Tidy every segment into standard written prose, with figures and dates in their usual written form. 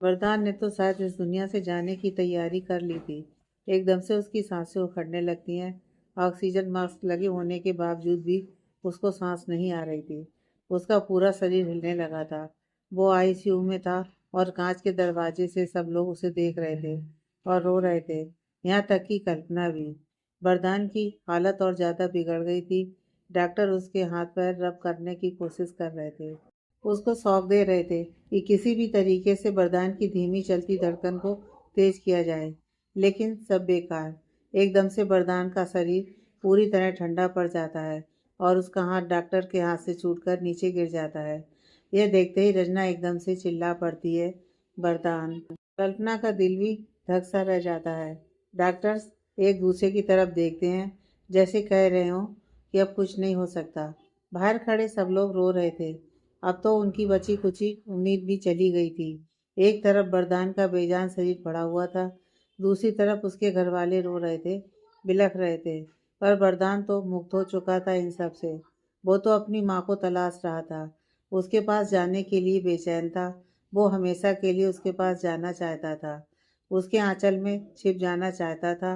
वरदान ने तो शायद इस दुनिया से जाने की तैयारी कर ली थी। एकदम से उसकी सांसें उखड़ने लगती हैं। ऑक्सीजन मास्क लगे होने के बावजूद भी उसको सांस नहीं आ रही थी। उसका पूरा शरीर हिलने लगा था। वो आईसीयू में था और कांच के दरवाजे से सब लोग उसे देख रहे थे और रो रहे थे। यहाँ तक कि कल्पना भी। वरदान की हालत और ज़्यादा बिगड़ गई थी। डॉक्टर उसके हाथ पैर रब करने की कोशिश कर रहे थे। उसको सौंप दे रहे थे कि किसी भी तरीके से वरदान की धीमी चलती धड़कन को तेज किया जाए, लेकिन सब बेकार। एकदम से वरदान का शरीर पूरी तरह ठंडा पड़ जाता है और उसका हाथ डॉक्टर के हाथ से छूटकर नीचे गिर जाता है। यह देखते ही रजना एकदम से चिल्ला पड़ती है, वरदान। कल्पना का दिल भी धक सा रह जाता है। डॉक्टर्स एक दूसरे की तरफ देखते हैं, जैसे कह रहे हों कि अब कुछ नहीं हो सकता। बाहर खड़े सब लोग रो रहे थे। अब तो उनकी बची कुची उम्मीद भी चली गई थी। एक तरफ वरदान का बेजान शरीर पड़ा हुआ था, दूसरी तरफ उसके घर वाले रो रहे थे, बिलख रहे थे। पर वरदान तो मुक्त हो चुका था इन सब से। वो तो अपनी माँ को तलाश रहा था, उसके पास जाने के लिए बेचैन था। वो हमेशा के लिए उसके पास जाना चाहता था, उसके आंचल में छिप जाना चाहता था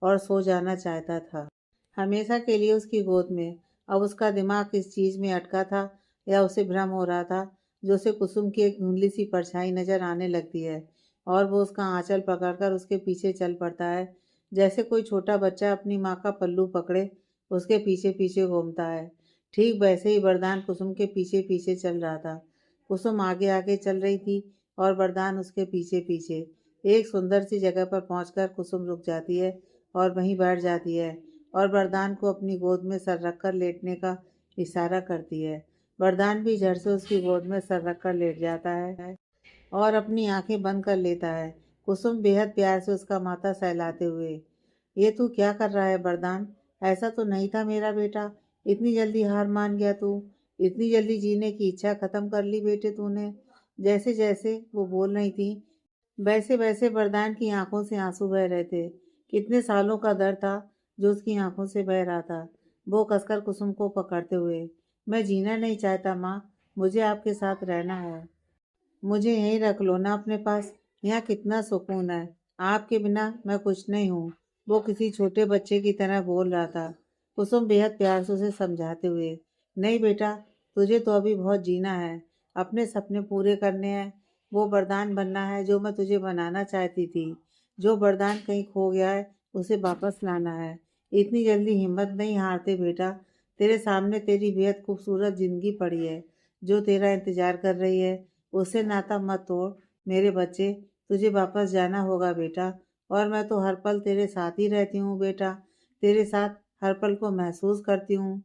और सो जाना चाहता था, हमेशा के लिए उसकी गोद में। अब उसका दिमाग किस चीज़ में अटका था, या उसे भ्रम हो रहा था, जो उसे कुसुम की एक धुंधली सी परछाई नजर आने लगती है और वो उसका आंचल पकड़कर उसके पीछे चल पड़ता है, जैसे कोई छोटा बच्चा अपनी माँ का पल्लू पकड़े उसके पीछे पीछे घूमता है। ठीक वैसे ही वरदान कुसुम के पीछे पीछे चल रहा था। कुसुम आगे आगे चल रही थी और वरदान उसके पीछे पीछे। एक सुंदर सी जगह पर पहुंचकर कुसुम रुक जाती है और वहीं बैठ जाती है और वरदान को अपनी गोद में सर रखकर लेटने का इशारा करती है। वरदान भी झट से उसकी गोद में सर रखकर लेट जाता है और अपनी आंखें बंद कर लेता है। कुसुम बेहद प्यार से उसका माथा सहलाते हुए, ये तू क्या कर रहा है वरदान? ऐसा तो नहीं था मेरा बेटा। इतनी जल्दी हार मान गया तू? इतनी जल्दी जीने की इच्छा खत्म कर ली बेटे तूने? जैसे जैसे वो बोल रही थी, वैसे वैसे वरदान की आंखों से आंसू बह रहे थे। कितने सालों का दर्द था जो उसकी आंखों से बह रहा था। वो कसकर कुसुम को पकड़ते हुए, मैं जीना नहीं चाहता माँ, मुझे आपके साथ रहना है। मुझे यहीं रख लो ना अपने पास। यहाँ कितना सुकून है। आपके बिना मैं कुछ नहीं हूँ। वो किसी छोटे बच्चे की तरह बोल रहा था। कुसुम बेहद प्यार से उसे समझाते हुए, नहीं बेटा, तुझे तो अभी बहुत जीना है, अपने सपने पूरे करने हैं। वो वरदान बनना है जो मैं तुझे बनाना चाहती थी। जो वरदान कहीं खो गया है उसे वापस लाना है। इतनी जल्दी हिम्मत नहीं हारते बेटा। तेरे सामने तेरी बेहद खूबसूरत जिंदगी पड़ी है जो तेरा इंतजार कर रही है। उससे नाता मत तोड़ मेरे बच्चे। तुझे वापस जाना होगा बेटा, और मैं तो हर पल तेरे साथ ही रहती हूँ बेटा। तेरे साथ हर पल को महसूस करती हूँ।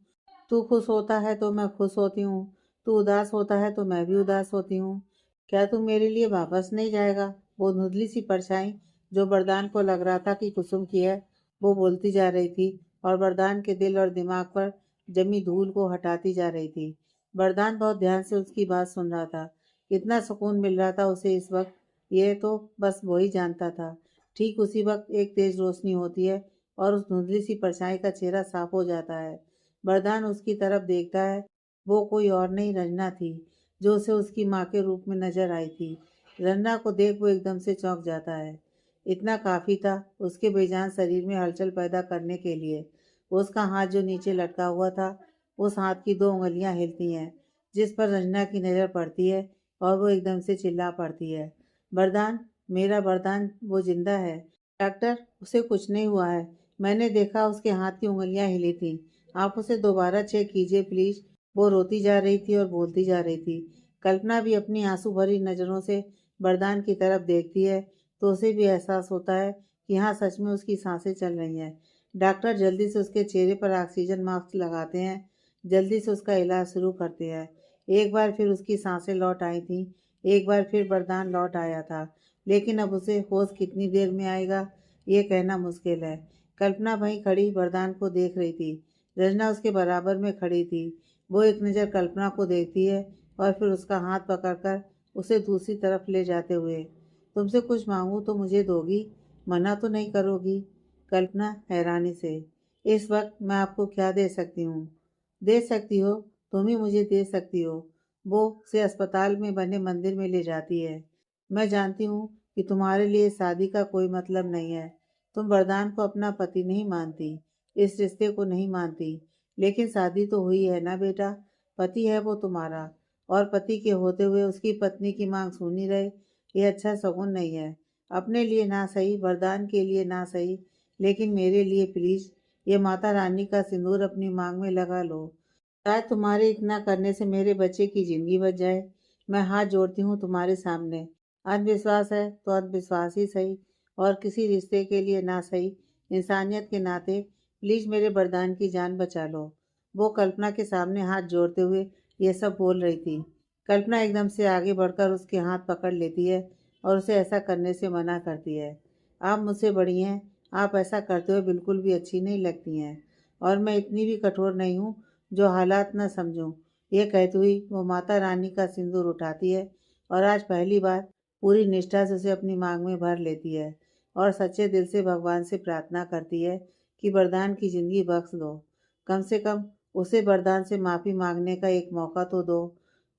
तू खुश होता है तो मैं खुश होती हूँ, तू उदास होता है तो मैं भी उदास होती हूँ। क्या तू मेरे लिए वापस नहीं जाएगा? वो धुंधली सी परछाई, जो वरदान को लग रहा था कि कुसुम की है, वो बोलती जा रही थी और वरदान के दिल और दिमाग पर जमी धूल को हटाती जा रही थी। वरदान बहुत ध्यान से उसकी बात सुन रहा था। कितना सुकून मिल रहा था उसे इस वक्त, यह तो बस वही जानता था। ठीक उसी वक्त एक तेज रोशनी होती है और उस धुंधली सी परछाई का चेहरा साफ हो जाता है। वरदान उसकी तरफ देखता है। वो कोई और नहीं, रंजना थी, जो उसे उसकी माँ के रूप में नजर आई थी। रंजना को देख वो एकदम से चौंक जाता है। इतना काफी था उसके बेजान शरीर में हलचल पैदा करने के लिए। उसका हाथ जो नीचे लटका हुआ था, उस हाथ की दो उंगलियां हिलती हैं, जिस पर रंजना की नजर पड़ती है और वो एकदम से चिल्ला पड़ती है, वरदान, मेरा वरदान, वो जिंदा है। डॉक्टर, उसे कुछ नहीं हुआ है। मैंने देखा उसके हाथ की उंगलियां हिली थी। आप उसे दोबारा चेक कीजिए प्लीज। वो रोती जा रही थी और बोलती जा रही थी। कल्पना भी अपनी आंसू भरी नजरों से वरदान की तरफ देखती है तो उसे भी एहसास होता है कि हाँ, सच में उसकी सांसें चल रही हैं। डॉक्टर जल्दी से उसके चेहरे पर ऑक्सीजन मास्क लगाते हैं, जल्दी से उसका इलाज शुरू करते हैं। एक बार फिर उसकी सांसें लौट आई थीं, एक बार फिर वरदान लौट आया था, लेकिन अब उसे होश कितनी देर में आएगा, ये कहना मुश्किल है। कल्पना वहीं खड़ी वरदान को देख रही थी। रचना उसके बराबर में खड़ी थी। वो एक नज़र कल्पना को देखती है और फिर उसका हाथ पकड़कर उसे दूसरी तरफ ले जाते हुए, तुमसे कुछ मांगू तो मुझे दोगी? मना तो नहीं करोगी? कल्पना हैरानी से, इस वक्त मैं आपको क्या दे सकती हूँ? दे सकती हो, तुम ही मुझे दे सकती हो। वो उसे अस्पताल में बने मंदिर में ले जाती है। मैं जानती हूँ कि तुम्हारे लिए शादी का कोई मतलब नहीं है। तुम वरदान को अपना पति नहीं मानती, इस रिश्ते को नहीं मानती, लेकिन शादी तो हुई है ना बेटा। पति है वो तुम्हारा, और पति के होते हुए उसकी पत्नी की मांग सुनी रहे, ये अच्छा शगुन नहीं है। अपने लिए ना सही, वरदान के लिए ना सही, लेकिन मेरे लिए प्लीज ये माता रानी का सिंदूर अपनी मांग में लगा लो। शायद तुम्हारे इतना करने से मेरे बच्चे की जिंदगी बच जाए। मैं हाथ जोड़ती हूँ तुम्हारे सामने। अंधविश्वास है तो अंधविश्वास ही सही, और किसी रिश्ते के लिए ना सही, इंसानियत के नाते प्लीज मेरे वरदान की जान बचा लो। वो कल्पना के सामने हाथ जोड़ते हुए ये सब बोल रही थी। कल्पना एकदम से आगे बढ़कर उसके हाथ पकड़ लेती है और उसे ऐसा करने से मना करती है। आप मुझसे बड़ी हैं, आप ऐसा करते हुए बिल्कुल भी अच्छी नहीं लगती हैं, और मैं इतनी भी कठोर नहीं हूँ जो हालात न समझूं। ये कहती हुई वो माता रानी का सिंदूर उठाती है और आज पहली बार पूरी निष्ठा से उसे अपनी मांग में भर लेती है और सच्चे दिल से भगवान से प्रार्थना करती है कि वरदान की जिंदगी बख्श दो। कम से कम उसे वरदान से माफ़ी मांगने का एक मौका तो दो।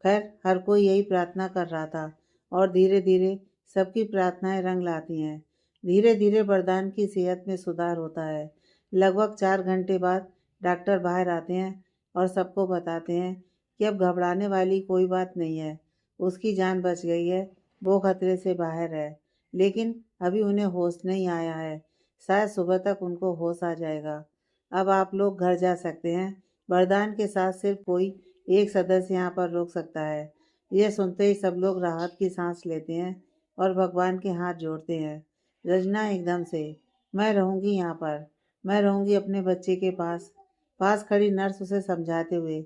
खैर, हर कोई यही प्रार्थना कर रहा था, और धीरे धीरे सबकी प्रार्थनाएं रंग लाती हैं। धीरे धीरे वरदान की सेहत में सुधार होता है। लगभग 4 घंटे बाद डॉक्टर बाहर आते हैं और सबको बताते हैं कि अब घबराने वाली कोई बात नहीं है। उसकी जान बच गई है, वो खतरे से बाहर है, लेकिन अभी उन्हें होश नहीं आया है। शायद सुबह तक उनको होश आ जाएगा। अब आप लोग घर जा सकते हैं। वरदान के साथ सिर्फ कोई एक सदस्य यहाँ पर रुक सकता है। यह सुनते ही सब लोग राहत की सांस लेते हैं और भगवान के हाथ जोड़ते हैं। रजना एकदम से, मैं रहूँगी यहाँ पर, मैं रहूँगी अपने बच्चे के पास। पास खड़ी नर्स उसे समझाते हुए,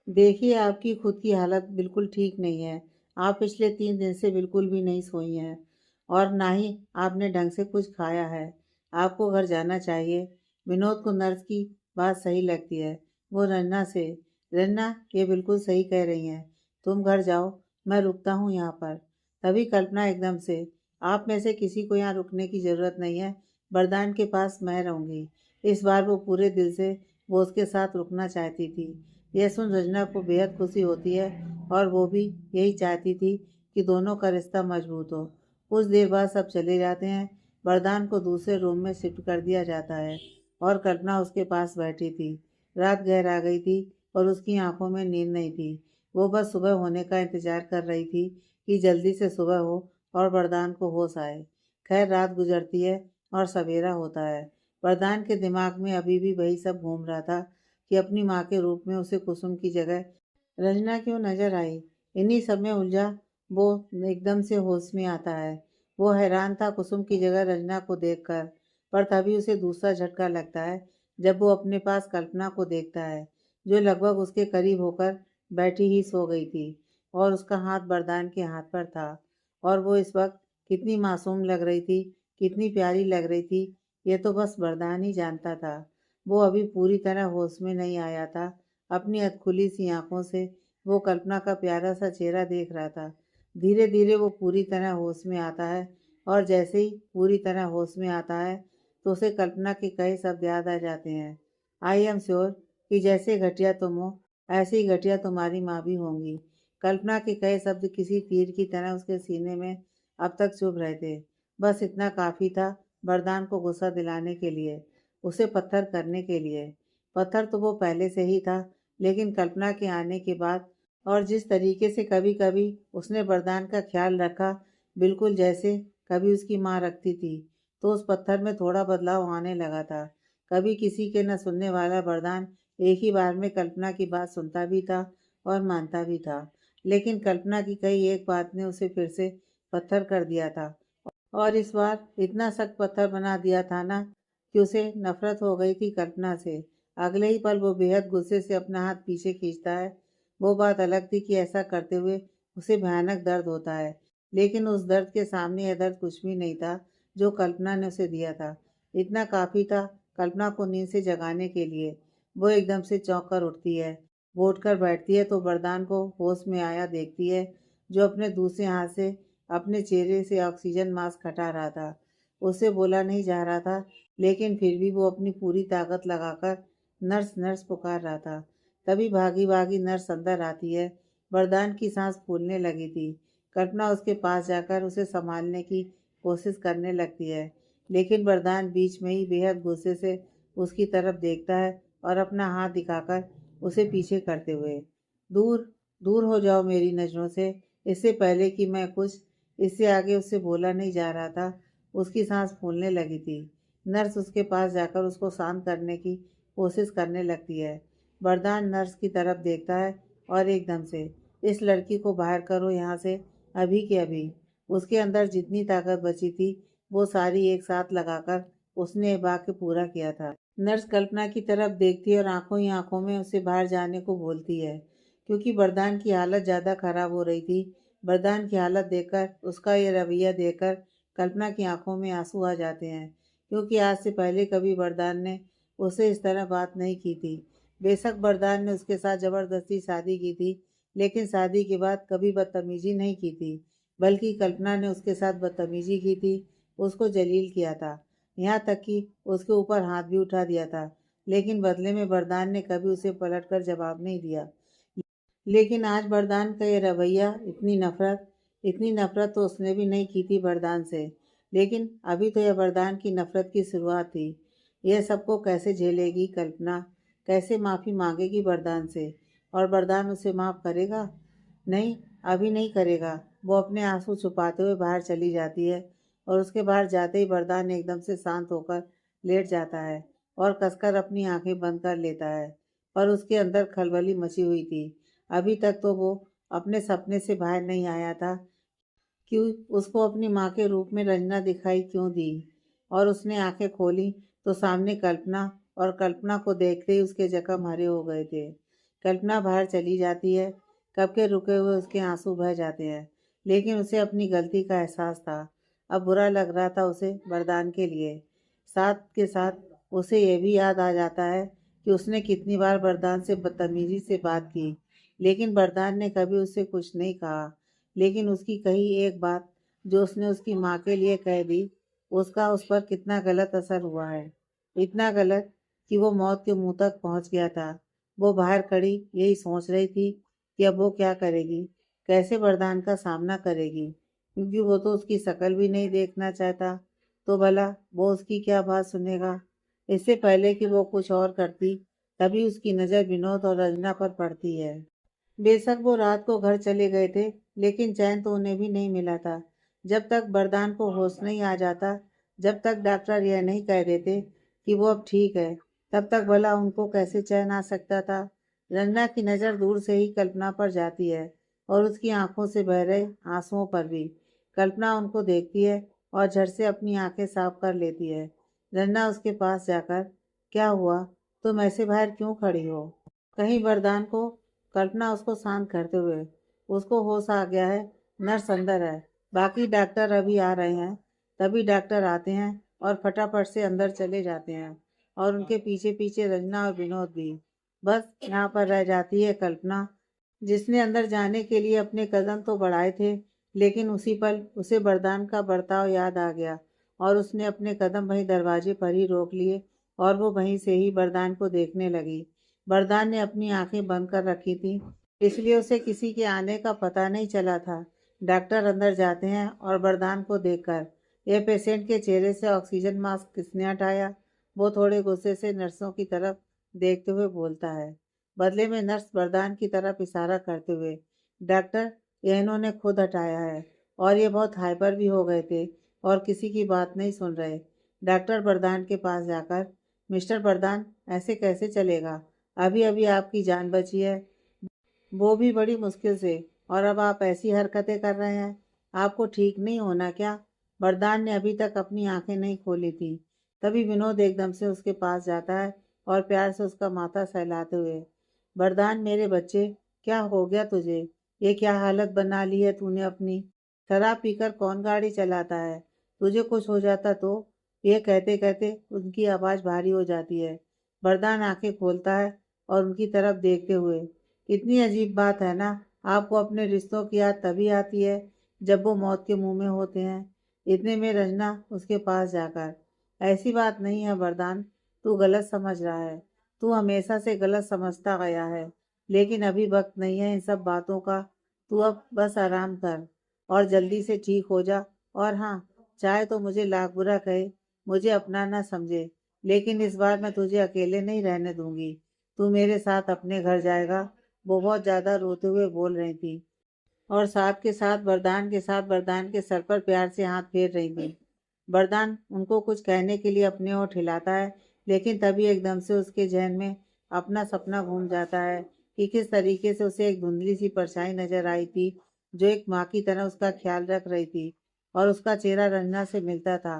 देखिए आपकी खुद की हालत बिल्कुल ठीक नहीं है। आप पिछले 3 दिन से बिल्कुल भी नहीं सोई हैं, और ना ही आपने ढंग से कुछ खाया है। आपको घर जाना चाहिए। विनोद को नर्स की बात सही लगती है। वो रन्ना से, रन्ना ये बिल्कुल सही कह रही हैं। तुम घर जाओ, मैं रुकता हूँ यहाँ पर। तभी कल्पना एकदम से, आप में से किसी को यहाँ रुकने की ज़रूरत नहीं है। वरदान के पास मैं रहूँगी। इस बार वो पूरे दिल से वो उसके साथ रुकना चाहती थी। यह सुन रजना को बेहद खुशी होती है, और वो भी यही चाहती थी कि दोनों का रिश्ता मजबूत हो। कुछ देर बाद सब चले जाते हैं। वरदान को दूसरे रूम में शिफ्ट कर दिया जाता है और कल्पना उसके पास बैठी थी। रात गहरा गई थी और उसकी आंखों में नींद नहीं थी। वो बस सुबह होने का इंतजार कर रही थी कि जल्दी से सुबह हो और वरदान को होश आए। खैर, रात गुजरती है और सवेरा होता है। वरदान के दिमाग में अभी भी वही सब घूम रहा था कि अपनी माँ के रूप में उसे कुसुम की जगह रंजना क्यों नजर आई। इन्हीं सब में उलझा वो एकदम से होश में आता है। वो हैरान था कुसुम की जगह रंजना को देखकर, पर तभी उसे दूसरा झटका लगता है जब वो अपने पास कल्पना को देखता है, जो लगभग उसके करीब होकर बैठी ही सो गई थी, और उसका हाथ वरदान के हाथ पर था। और वो इस वक्त कितनी मासूम लग रही थी, कितनी प्यारी लग रही थी, ये तो बस वरदान ही जानता था। वो अभी पूरी तरह होश में नहीं आया था। अपनी अधखुली सी आंखों से वो कल्पना का प्यारा सा चेहरा देख रहा था। धीरे धीरे वो पूरी तरह होश में आता है, और जैसे ही पूरी तरह होश में आता है तो उसे कल्पना के कई शब्द याद आ जाते हैं। आई एम श्योर कि जैसे घटिया तुम हो, ऐसी ही घटिया तुम्हारी माँ भी होंगी। कल्पना के कई शब्द किसी तीर की तरह उसके सीने में अब तक चुभ रहे थे। बस इतना काफी था वरदान को गुस्सा दिलाने के लिए, उसे पत्थर करने के लिए। पत्थर तो वो पहले से ही था, लेकिन कल्पना के आने के बाद और जिस तरीके से कभी कभी उसने वरदान का ख्याल रखा, बिल्कुल जैसे कभी उसकी माँ रखती थी, तो उस पत्थर में थोड़ा बदलाव आने लगा था। कभी किसी के न सुनने वाला वरदान एक ही बार में कल्पना की बात सुनता भी था और मानता भी था। लेकिन कल्पना की कई एक बात ने उसे फिर से पत्थर कर दिया था, और इस बार इतना सख्त पत्थर बना दिया था ना कि उसे नफरत हो गई थी कल्पना से। अगले ही पल वो बेहद गुस्से से अपना हाथ पीछे खींचता है। वो बात अलग थी कि ऐसा करते हुए उसे भयानक दर्द होता है, लेकिन उस दर्द के सामने यह दर्द कुछ भी नहीं था जो कल्पना ने उसे दिया था। इतना काफी था कल्पना को नींद से जगाने के लिए। वो एकदम से चौंक कर उठती है। वो उठकर बैठती है तो वरदान को होश में आया देखती है, जो अपने दूसरे हाथ से अपने चेहरे से ऑक्सीजन मास्क हटा रहा था। उससे बोला नहीं जा रहा था, लेकिन फिर भी वो अपनी पूरी ताकत लगाकर नर्स नर्स पुकार रहा था। तभी भागी भागी नर्स अंदर आती है। वरदान की सांस फूलने लगी थी। कल्पना उसके पास जाकर उसे संभालने की कोशिश करने लगती है, लेकिन वरदान बीच में ही बेहद गुस्से से उसकी तरफ देखता है और अपना हाथ दिखाकर उसे पीछे करते हुए, दूर दूर हो जाओ मेरी नज़रों से। इससे पहले कि मैं कुछ इससे आगे उससे बोला नहीं जा रहा था, उसकी सांस फूलने लगी थी। नर्स उसके पास जाकर उसको शांत करने की कोशिश करने लगती है। वरदान नर्स की तरफ देखता है और एकदम से, इस लड़की को बाहर करो यहाँ से, अभी के अभी। उसके अंदर जितनी ताकत बची थी वो सारी एक साथ लगाकर उसने ये वाक्य पूरा किया था। नर्स कल्पना की तरफ देखती है और आंखों ही आंखों में उसे बाहर जाने को बोलती है, क्योंकि वरदान की हालत ज़्यादा खराब हो रही थी। वरदान की हालत देखकर, उसका ये रवैया देखकर कल्पना की आंखों में आंसू आ जाते हैं, क्योंकि आज से पहले कभी वरदान ने उससे इस तरह बात नहीं की थी। बेशक वरदान ने उसके साथ ज़बरदस्ती शादी की थी, लेकिन शादी के बाद कभी बदतमीजी नहीं की थी, बल्कि कल्पना ने उसके साथ बदतमीजी की थी, उसको जलील किया था, यहाँ तक कि उसके ऊपर हाथ भी उठा दिया था। लेकिन बदले में वरदान ने कभी उसे पलटकर जवाब नहीं दिया। लेकिन आज वरदान का ये रवैया, इतनी नफरत तो उसने भी नहीं की थी वरदान से। लेकिन अभी तो यह वरदान की नफरत की शुरुआत थी। यह सबको कैसे झेलेगी कल्पना, कैसे माफ़ी मांगेगी वरदान से, और वरदान उसे माफ़ करेगा? नहीं, अभी नहीं करेगा। वो अपने आंसू छुपाते हुए बाहर चली जाती है और उसके बाहर जाते ही वरदान एकदम से शांत होकर लेट जाता है और कसकर अपनी आंखें बंद कर लेता है। पर उसके अंदर खलबली मची हुई थी। अभी तक तो वो अपने सपने से बाहर नहीं आया था कि उसको अपनी माँ के रूप में रंजना दिखाई क्यों दी, और उसने आंखें खोली तो सामने कल्पना, और कल्पना को देखते ही उसके जख्म हरे हो गए थे। कल्पना बाहर चली जाती है, कब के रुके हुए उसके आंसू बह जाते हैं, लेकिन उसे अपनी गलती का एहसास था। अब बुरा लग रहा था उसे वरदान के लिए। साथ के साथ उसे यह भी याद आ जाता है कि उसने कितनी बार वरदान से बदतमीजी से बात की, लेकिन वरदान ने कभी उससे कुछ नहीं कहा। लेकिन उसकी कही एक बात जो उसने उसकी माँ के लिए कह दी, उसका उस पर कितना गलत असर हुआ है। इतना गलत कि वो मौत के मुंह तक पहुंच गया था। वो बाहर खड़ी यही सोच रही थी कि अब वो क्या करेगी, कैसे वरदान का सामना करेगी, क्योंकि वो तो उसकी शक्ल भी नहीं देखना चाहता, तो भला वो उसकी क्या बात सुनेगा। इससे पहले कि वो कुछ और करती, तभी उसकी नज़र विनोद और रंजना पर पड़ती है। बेशक वो रात को घर चले गए थे, लेकिन चैन तो उन्हें भी नहीं मिला था। जब तक वरदान को होश नहीं आ जाता, जब तक डॉक्टर यह नहीं कह देते कि वो अब ठीक है, तब तक भला उनको कैसे चैन आ सकता था। रंजना की नज़र दूर से ही कल्पना पर जाती है और उसकी आंखों से बह रहे आंसुओं पर भी। कल्पना उनको देखती है और झट से अपनी आंखें साफ कर लेती है। रंजना उसके पास जाकर, क्या हुआ, तुम ऐसे बाहर क्यों खड़ी हो? कहीं वरदान को, कल्पना उसको शांत करते हुए, उसको होश आ गया है, नर्स अंदर है, बाकी डॉक्टर अभी आ रहे हैं। तभी डॉक्टर आते हैं और फटाफट से अंदर चले जाते हैं, और उनके पीछे पीछे रंजना और विनोद भी। बस यहाँ पर रह जाती है कल्पना, जिसने अंदर जाने के लिए अपने कदम तो बढ़ाए थे, लेकिन उसी पल उसे वरदान का बर्ताव याद आ गया और उसने अपने कदम वहीं दरवाजे पर ही रोक लिए और वो वहीं से ही वरदान को देखने लगी। वरदान ने अपनी आंखें बंद कर रखी थी, इसलिए उसे किसी के आने का पता नहीं चला था। डॉक्टर अंदर जाते हैं और वरदान को देखकर, यह पेशेंट के चेहरे से ऑक्सीजन मास्क किसने हटाया, वो थोड़े गुस्से से नर्सों की तरफ देखते हुए बोलता है। बदले में नर्स वरदान की तरफ इशारा करते हुए, डॉक्टर, यह इन्होंने खुद हटाया है, और ये बहुत हाइपर भी हो गए थे और किसी की बात नहीं सुन रहे। डॉक्टर वरदान के पास जाकर, मिस्टर वरदान, ऐसे कैसे चलेगा? अभी अभी आपकी जान बची है, वो भी बड़ी मुश्किल से, और अब आप ऐसी हरकतें कर रहे हैं, आपको ठीक नहीं होना क्या? वरदान ने अभी तक अपनी आंखें नहीं खोली थी। तभी विनोद एकदम से उसके पास जाता है और प्यार से उसका माथा सहलाते हुए, वरदान मेरे बच्चे, क्या हो गया तुझे? ये क्या हालत बना ली है तूने अपनी? शराब पीकर कौन गाड़ी चलाता है? तुझे कुछ हो जाता तो? ये कहते कहते उनकी आवाज़ भारी हो जाती है। वरदान आंखें खोलता है और उनकी तरफ देखते हुए, कितनी अजीब बात है ना, आपको अपने रिश्तों की याद तभी आती है जब वो मौत के मुंह में होते हैं। इतने में रंजना उसके पास जाकर, ऐसी बात नहीं है वरदान, तू गलत समझ रहा है, तू हमेशा से गलत समझता गया है, लेकिन अभी वक्त नहीं है इन सब बातों का, तू अब बस आराम कर। और जल्दी से ठीक हो जा। और हाँ, चाहे तो मुझे लाख बुरा कहे, मुझे अपना ना समझे, लेकिन इस बार मैं तुझे अकेले नहीं रहने दूंगी। तू मेरे साथ अपने घर जाएगा। वो बहुत ज्यादा रोते हुए बोल रही थी और साथ के साथ वरदान के सर पर प्यार से हाथ फेर रही थी। वरदान उनको कुछ कहने के लिए अपने ओर ठिलाता है, लेकिन तभी एकदम से उसके जहन में अपना सपना घूम जाता है कि किस तरीके से उसे एक धुंधली सी परछाई नजर आई थी, जो एक माँ की तरह उसका ख्याल रख रही थी, और उसका चेहरा रंजना से मिलता था।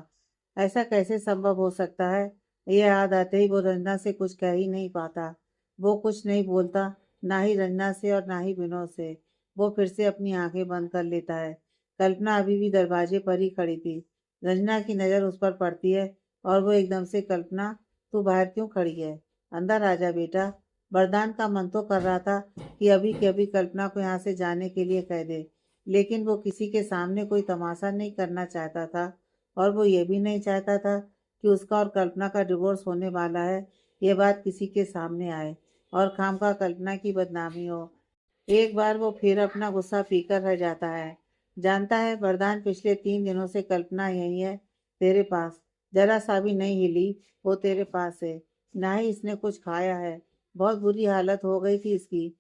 ऐसा कैसे संभव हो सकता है? यह याद आते ही वो रंजना से कुछ कह ही नहीं पाता। वो कुछ नहीं बोलता, ना ही रंजना से और ना ही विनोद से। वो फिर से अपनी आंखें बंद कर लेता है। कल्पना अभी भी दरवाजे पर ही खड़ी थी। रंजना की नज़र उस पर पड़ती है और वो एकदम से, कल्पना, तू बाहर क्यों खड़ी है? अंदर आ जा बेटा। वरदान का मन तो कर रहा था कि अभी के अभी कल्पना को यहाँ से जाने के लिए कह दे, लेकिन वो किसी के सामने कोई तमाशा नहीं करना चाहता था, और वो ये भी नहीं चाहता था कि उसका और कल्पना का डिवोर्स होने वाला है, ये बात किसी के सामने आए और खामखा कल्पना की बदनामी हो। एक बार वो फिर अपना गुस्सा पीकर रह जाता है। जानता है वरदान, पिछले 3 दिनों से कल्पना यही है, तेरे पास, जरा सा भी नहीं हिली। वो तेरे पास है, ना ही इसने कुछ खाया है। बहुत बुरी हालत हो गई थी इसकी।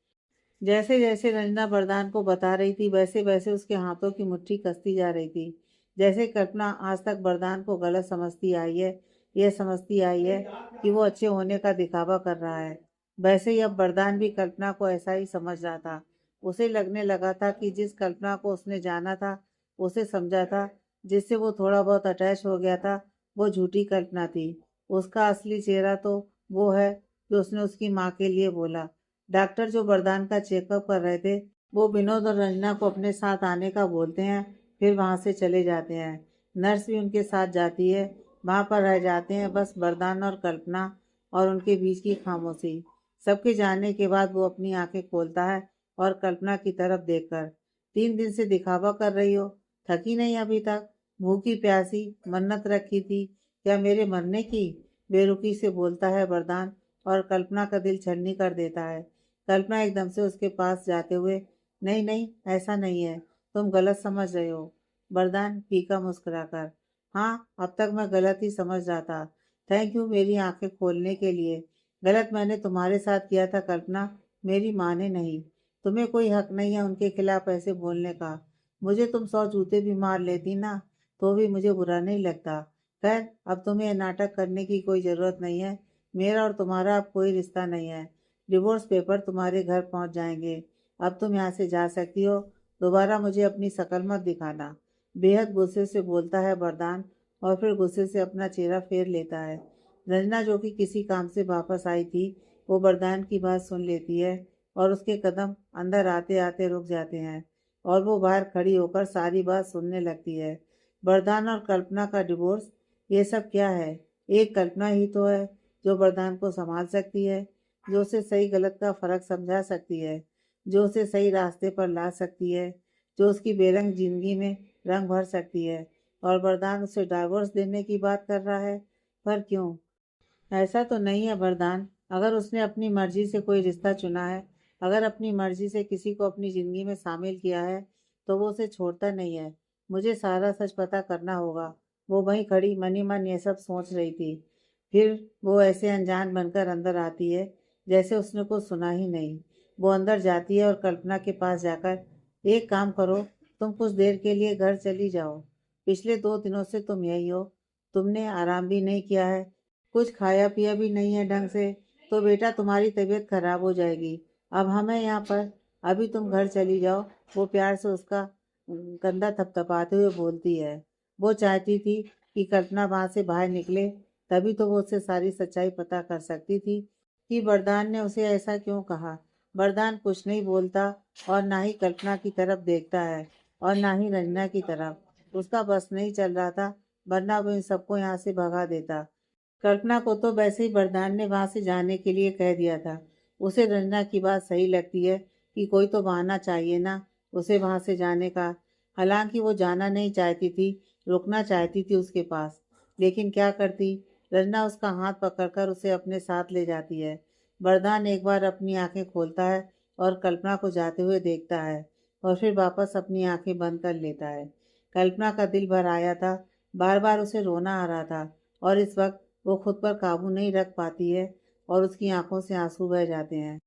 जैसे जैसे रंजना वरदान को बता रही थी, वैसे वैसे उसके हाथों की मुट्ठी कसती जा रही थी। जैसे कल्पना आज तक वरदान को गलत समझती आई है, यह समझती आई है कि वो अच्छे होने का दिखावा कर रहा है, वैसे ही अब वरदान भी कल्पना को ऐसा ही समझ रहा था। उसे लगने लगा था कि जिस कल्पना को उसने जाना था, उसे समझा था, जिससे वो थोड़ा बहुत अटैच हो गया था, वो झूठी कल्पना थी। उसका असली चेहरा तो वो है जो उसने उसकी माँ के लिए बोला। डॉक्टर जो वरदान का चेकअप कर रहे थे, वो विनोद और रंजना को अपने साथ आने का बोलते हैं, फिर वहां से चले जाते हैं। नर्स भी उनके साथ जाती है। वहां पर रह जाते हैं बस वरदान और कल्पना, और उनके बीच की खामोशी। सबके जाने के बाद वो अपनी आंखें खोलता है और कल्पना की तरफ देखकर, 3 दिन से दिखावा कर रही हो, थकी नहीं अभी तक? भूखी प्यासी मन्नत रखी थी क्या मेरे मरने की? बेरुखी से बोलता है वरदान, और कल्पना का दिल छलनी कर देता है। कल्पना एकदम से उसके पास जाते हुए, नहीं नहीं, ऐसा नहीं है, तुम गलत समझ रहे हो। वरदान फीका मुस्कुराकर, हाँ, अब तक मैं गलत ही समझ रहा था। थैंक यू मेरी आंखें खोलने के लिए। गलत मैंने तुम्हारे साथ किया था कल्पना, मेरी माँ ने नहीं। तुम्हें कोई हक नहीं है उनके खिलाफ ऐसे बोलने का। मुझे तुम 100 जूते भी मार लेती ना, तो भी मुझे बुरा नहीं लगता। खैर, अब तुम्हें ये नाटक करने की कोई ज़रूरत नहीं है। मेरा और तुम्हारा अब कोई रिश्ता नहीं है। डिवोर्स पेपर तुम्हारे घर पहुंच जाएंगे। अब तुम यहाँ से जा सकती हो। दोबारा मुझे अपनी शक्ल मत दिखाना। बेहद गुस्से से बोलता है वरदान, और फिर गुस्से से अपना चेहरा फेर लेता है। रंजना, जो कि किसी काम से वापस आई थी, वो वरदान की बात सुन लेती है, और उसके कदम अंदर आते आते रुक जाते हैं, और वो बाहर खड़ी होकर सारी बात सुनने लगती है। वरदान और कल्पना का डिवोर्स, ये सब क्या है? एक कल्पना ही तो है जो वरदान को संभाल सकती है, जो उसे सही गलत का फर्क समझा सकती है, जो उसे सही रास्ते पर ला सकती है, जो उसकी बेरंग जिंदगी में रंग भर सकती है। और वरदान उसे डाइवोर्स देने की बात कर रहा है। पर क्यों? ऐसा तो नहीं है वरदान। अगर उसने अपनी मर्जी से कोई रिश्ता चुना है, अगर अपनी मर्जी से किसी को अपनी जिंदगी में शामिल किया है, तो वो उसे छोड़ता नहीं है। मुझे सारा सच पता करना होगा। वो वहीं खड़ी मनी मन ये सब सोच रही थी। फिर वो ऐसे अनजान बनकर अंदर आती है, जैसे उसने कुछ सुना ही नहीं। वो अंदर जाती है और कल्पना के पास जाकर, एक काम करो, तुम कुछ देर के लिए घर चली जाओ। पिछले 2 दिनों से तुम यही हो। तुमने आराम भी नहीं किया है, कुछ खाया पिया भी नहीं है ढंग से, तो बेटा तुम्हारी तबीयत खराब हो जाएगी। अब हम हैं यहाँ पर, अभी तुम घर चली जाओ। वो प्यार से उसका कंधा थपथपाते हुए बोलती है। वो चाहती थी कि कल्पना वहां से बाहर निकले, तभी तो वो उससे सारी सच्चाई पता कर सकती थी कि वरदान ने उसे ऐसा क्यों कहा। वरदान कुछ नहीं बोलता, और ना ही कल्पना की तरफ देखता है, और ना ही रंजना की तरफ। उसका बस नहीं चल रहा था, वरना वो इन सबको यहाँ से भगा देता। कल्पना को तो वैसे ही वरदान ने वहां से जाने के लिए कह दिया था। उसे रंजना की बात सही लगती है कि कोई तो बहाना चाहिए ना उसे वहां से जाने का। हालांकि वो जाना नहीं चाहती थी, रुकना चाहती थी उसके पास, लेकिन क्या करती। रंजना उसका हाथ पकड़कर उसे अपने साथ ले जाती है। वरदान एक बार अपनी आंखें खोलता है और कल्पना को जाते हुए देखता है, और फिर वापस अपनी आंखें बंद कर लेता है। कल्पना का दिल भर आया था, बार बार उसे रोना आ रहा था और इस वक्त वो खुद पर काबू नहीं रख पाती है और उसकी आंखों से आंसू बह जाते हैं।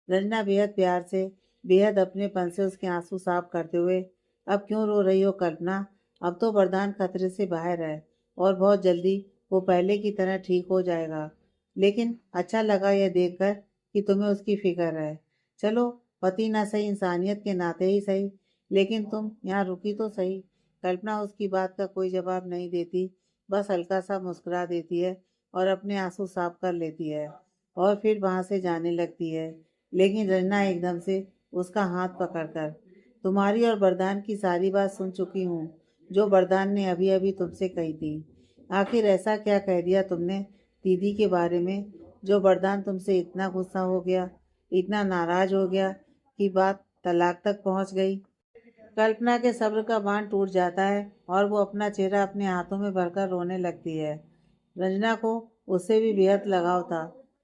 रंजना बेहद प्यार से, बेहद अपनेपन से उसके आंसू साफ करते हुए, अब क्यों रो रही हो कल्पना? अब तो वरदान खतरे से बाहर है और बहुत जल्दी वो पहले की तरह ठीक हो जाएगा। लेकिन अच्छा लगा यह देखकर कि तुम्हें उसकी फिक्र है। चलो, पति ना सही, इंसानियत के नाते ही सही, लेकिन तुम यहाँ रुकी तो सही। कल्पना उसकी बात का कोई जवाब नहीं देती, बस हल्का सा मुस्कुरा देती है और अपने आंसू साफ कर लेती है और फिर वहां से जाने लगती है। लेकिन रंजना एकदम से उसका हाथ पकड़कर, तुम्हारी और वरदान की सारी बात सुन चुकी हूँ, जो वरदान ने अभी अभी तुमसे कही थी। आखिर ऐसा क्या कह दिया तुमने दीदी के बारे में, जो वरदान तुमसे इतना गुस्सा हो गया, इतना नाराज हो गया कि बात तलाक तक पहुंच गई? कल्पना के सब्र का बांध टूट जाता है और वो अपना चेहरा अपने हाथों में भरकर रोने लगती है। रंजना को उससे भी बेहद लगाव था।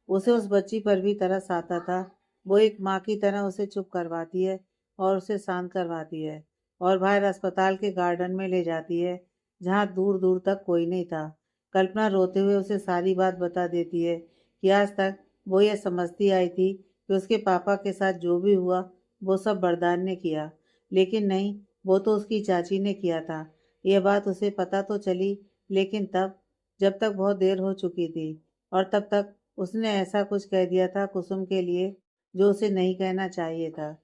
उसे उस बच्ची पर भी तरस आता था। वो एक माँ की तरह उसे चुप करवाती है और उसे शांत करवाती है और बाहर अस्पताल के गार्डन में ले जाती है, जहाँ दूर दूर तक कोई नहीं था। कल्पना रोते हुए उसे सारी बात बता देती है कि आज तक वो ये समझती आई थी कि उसके पापा के साथ जो भी हुआ वो सब वरदान ने किया, लेकिन नहीं, वो तो उसकी चाची ने किया था। यह बात उसे पता तो चली, लेकिन तब, जब तक बहुत देर हो चुकी थी और तब तक उसने ऐसा कुछ कह दिया था कुसुम के लिए जो उसे नहीं कहना चाहिए था।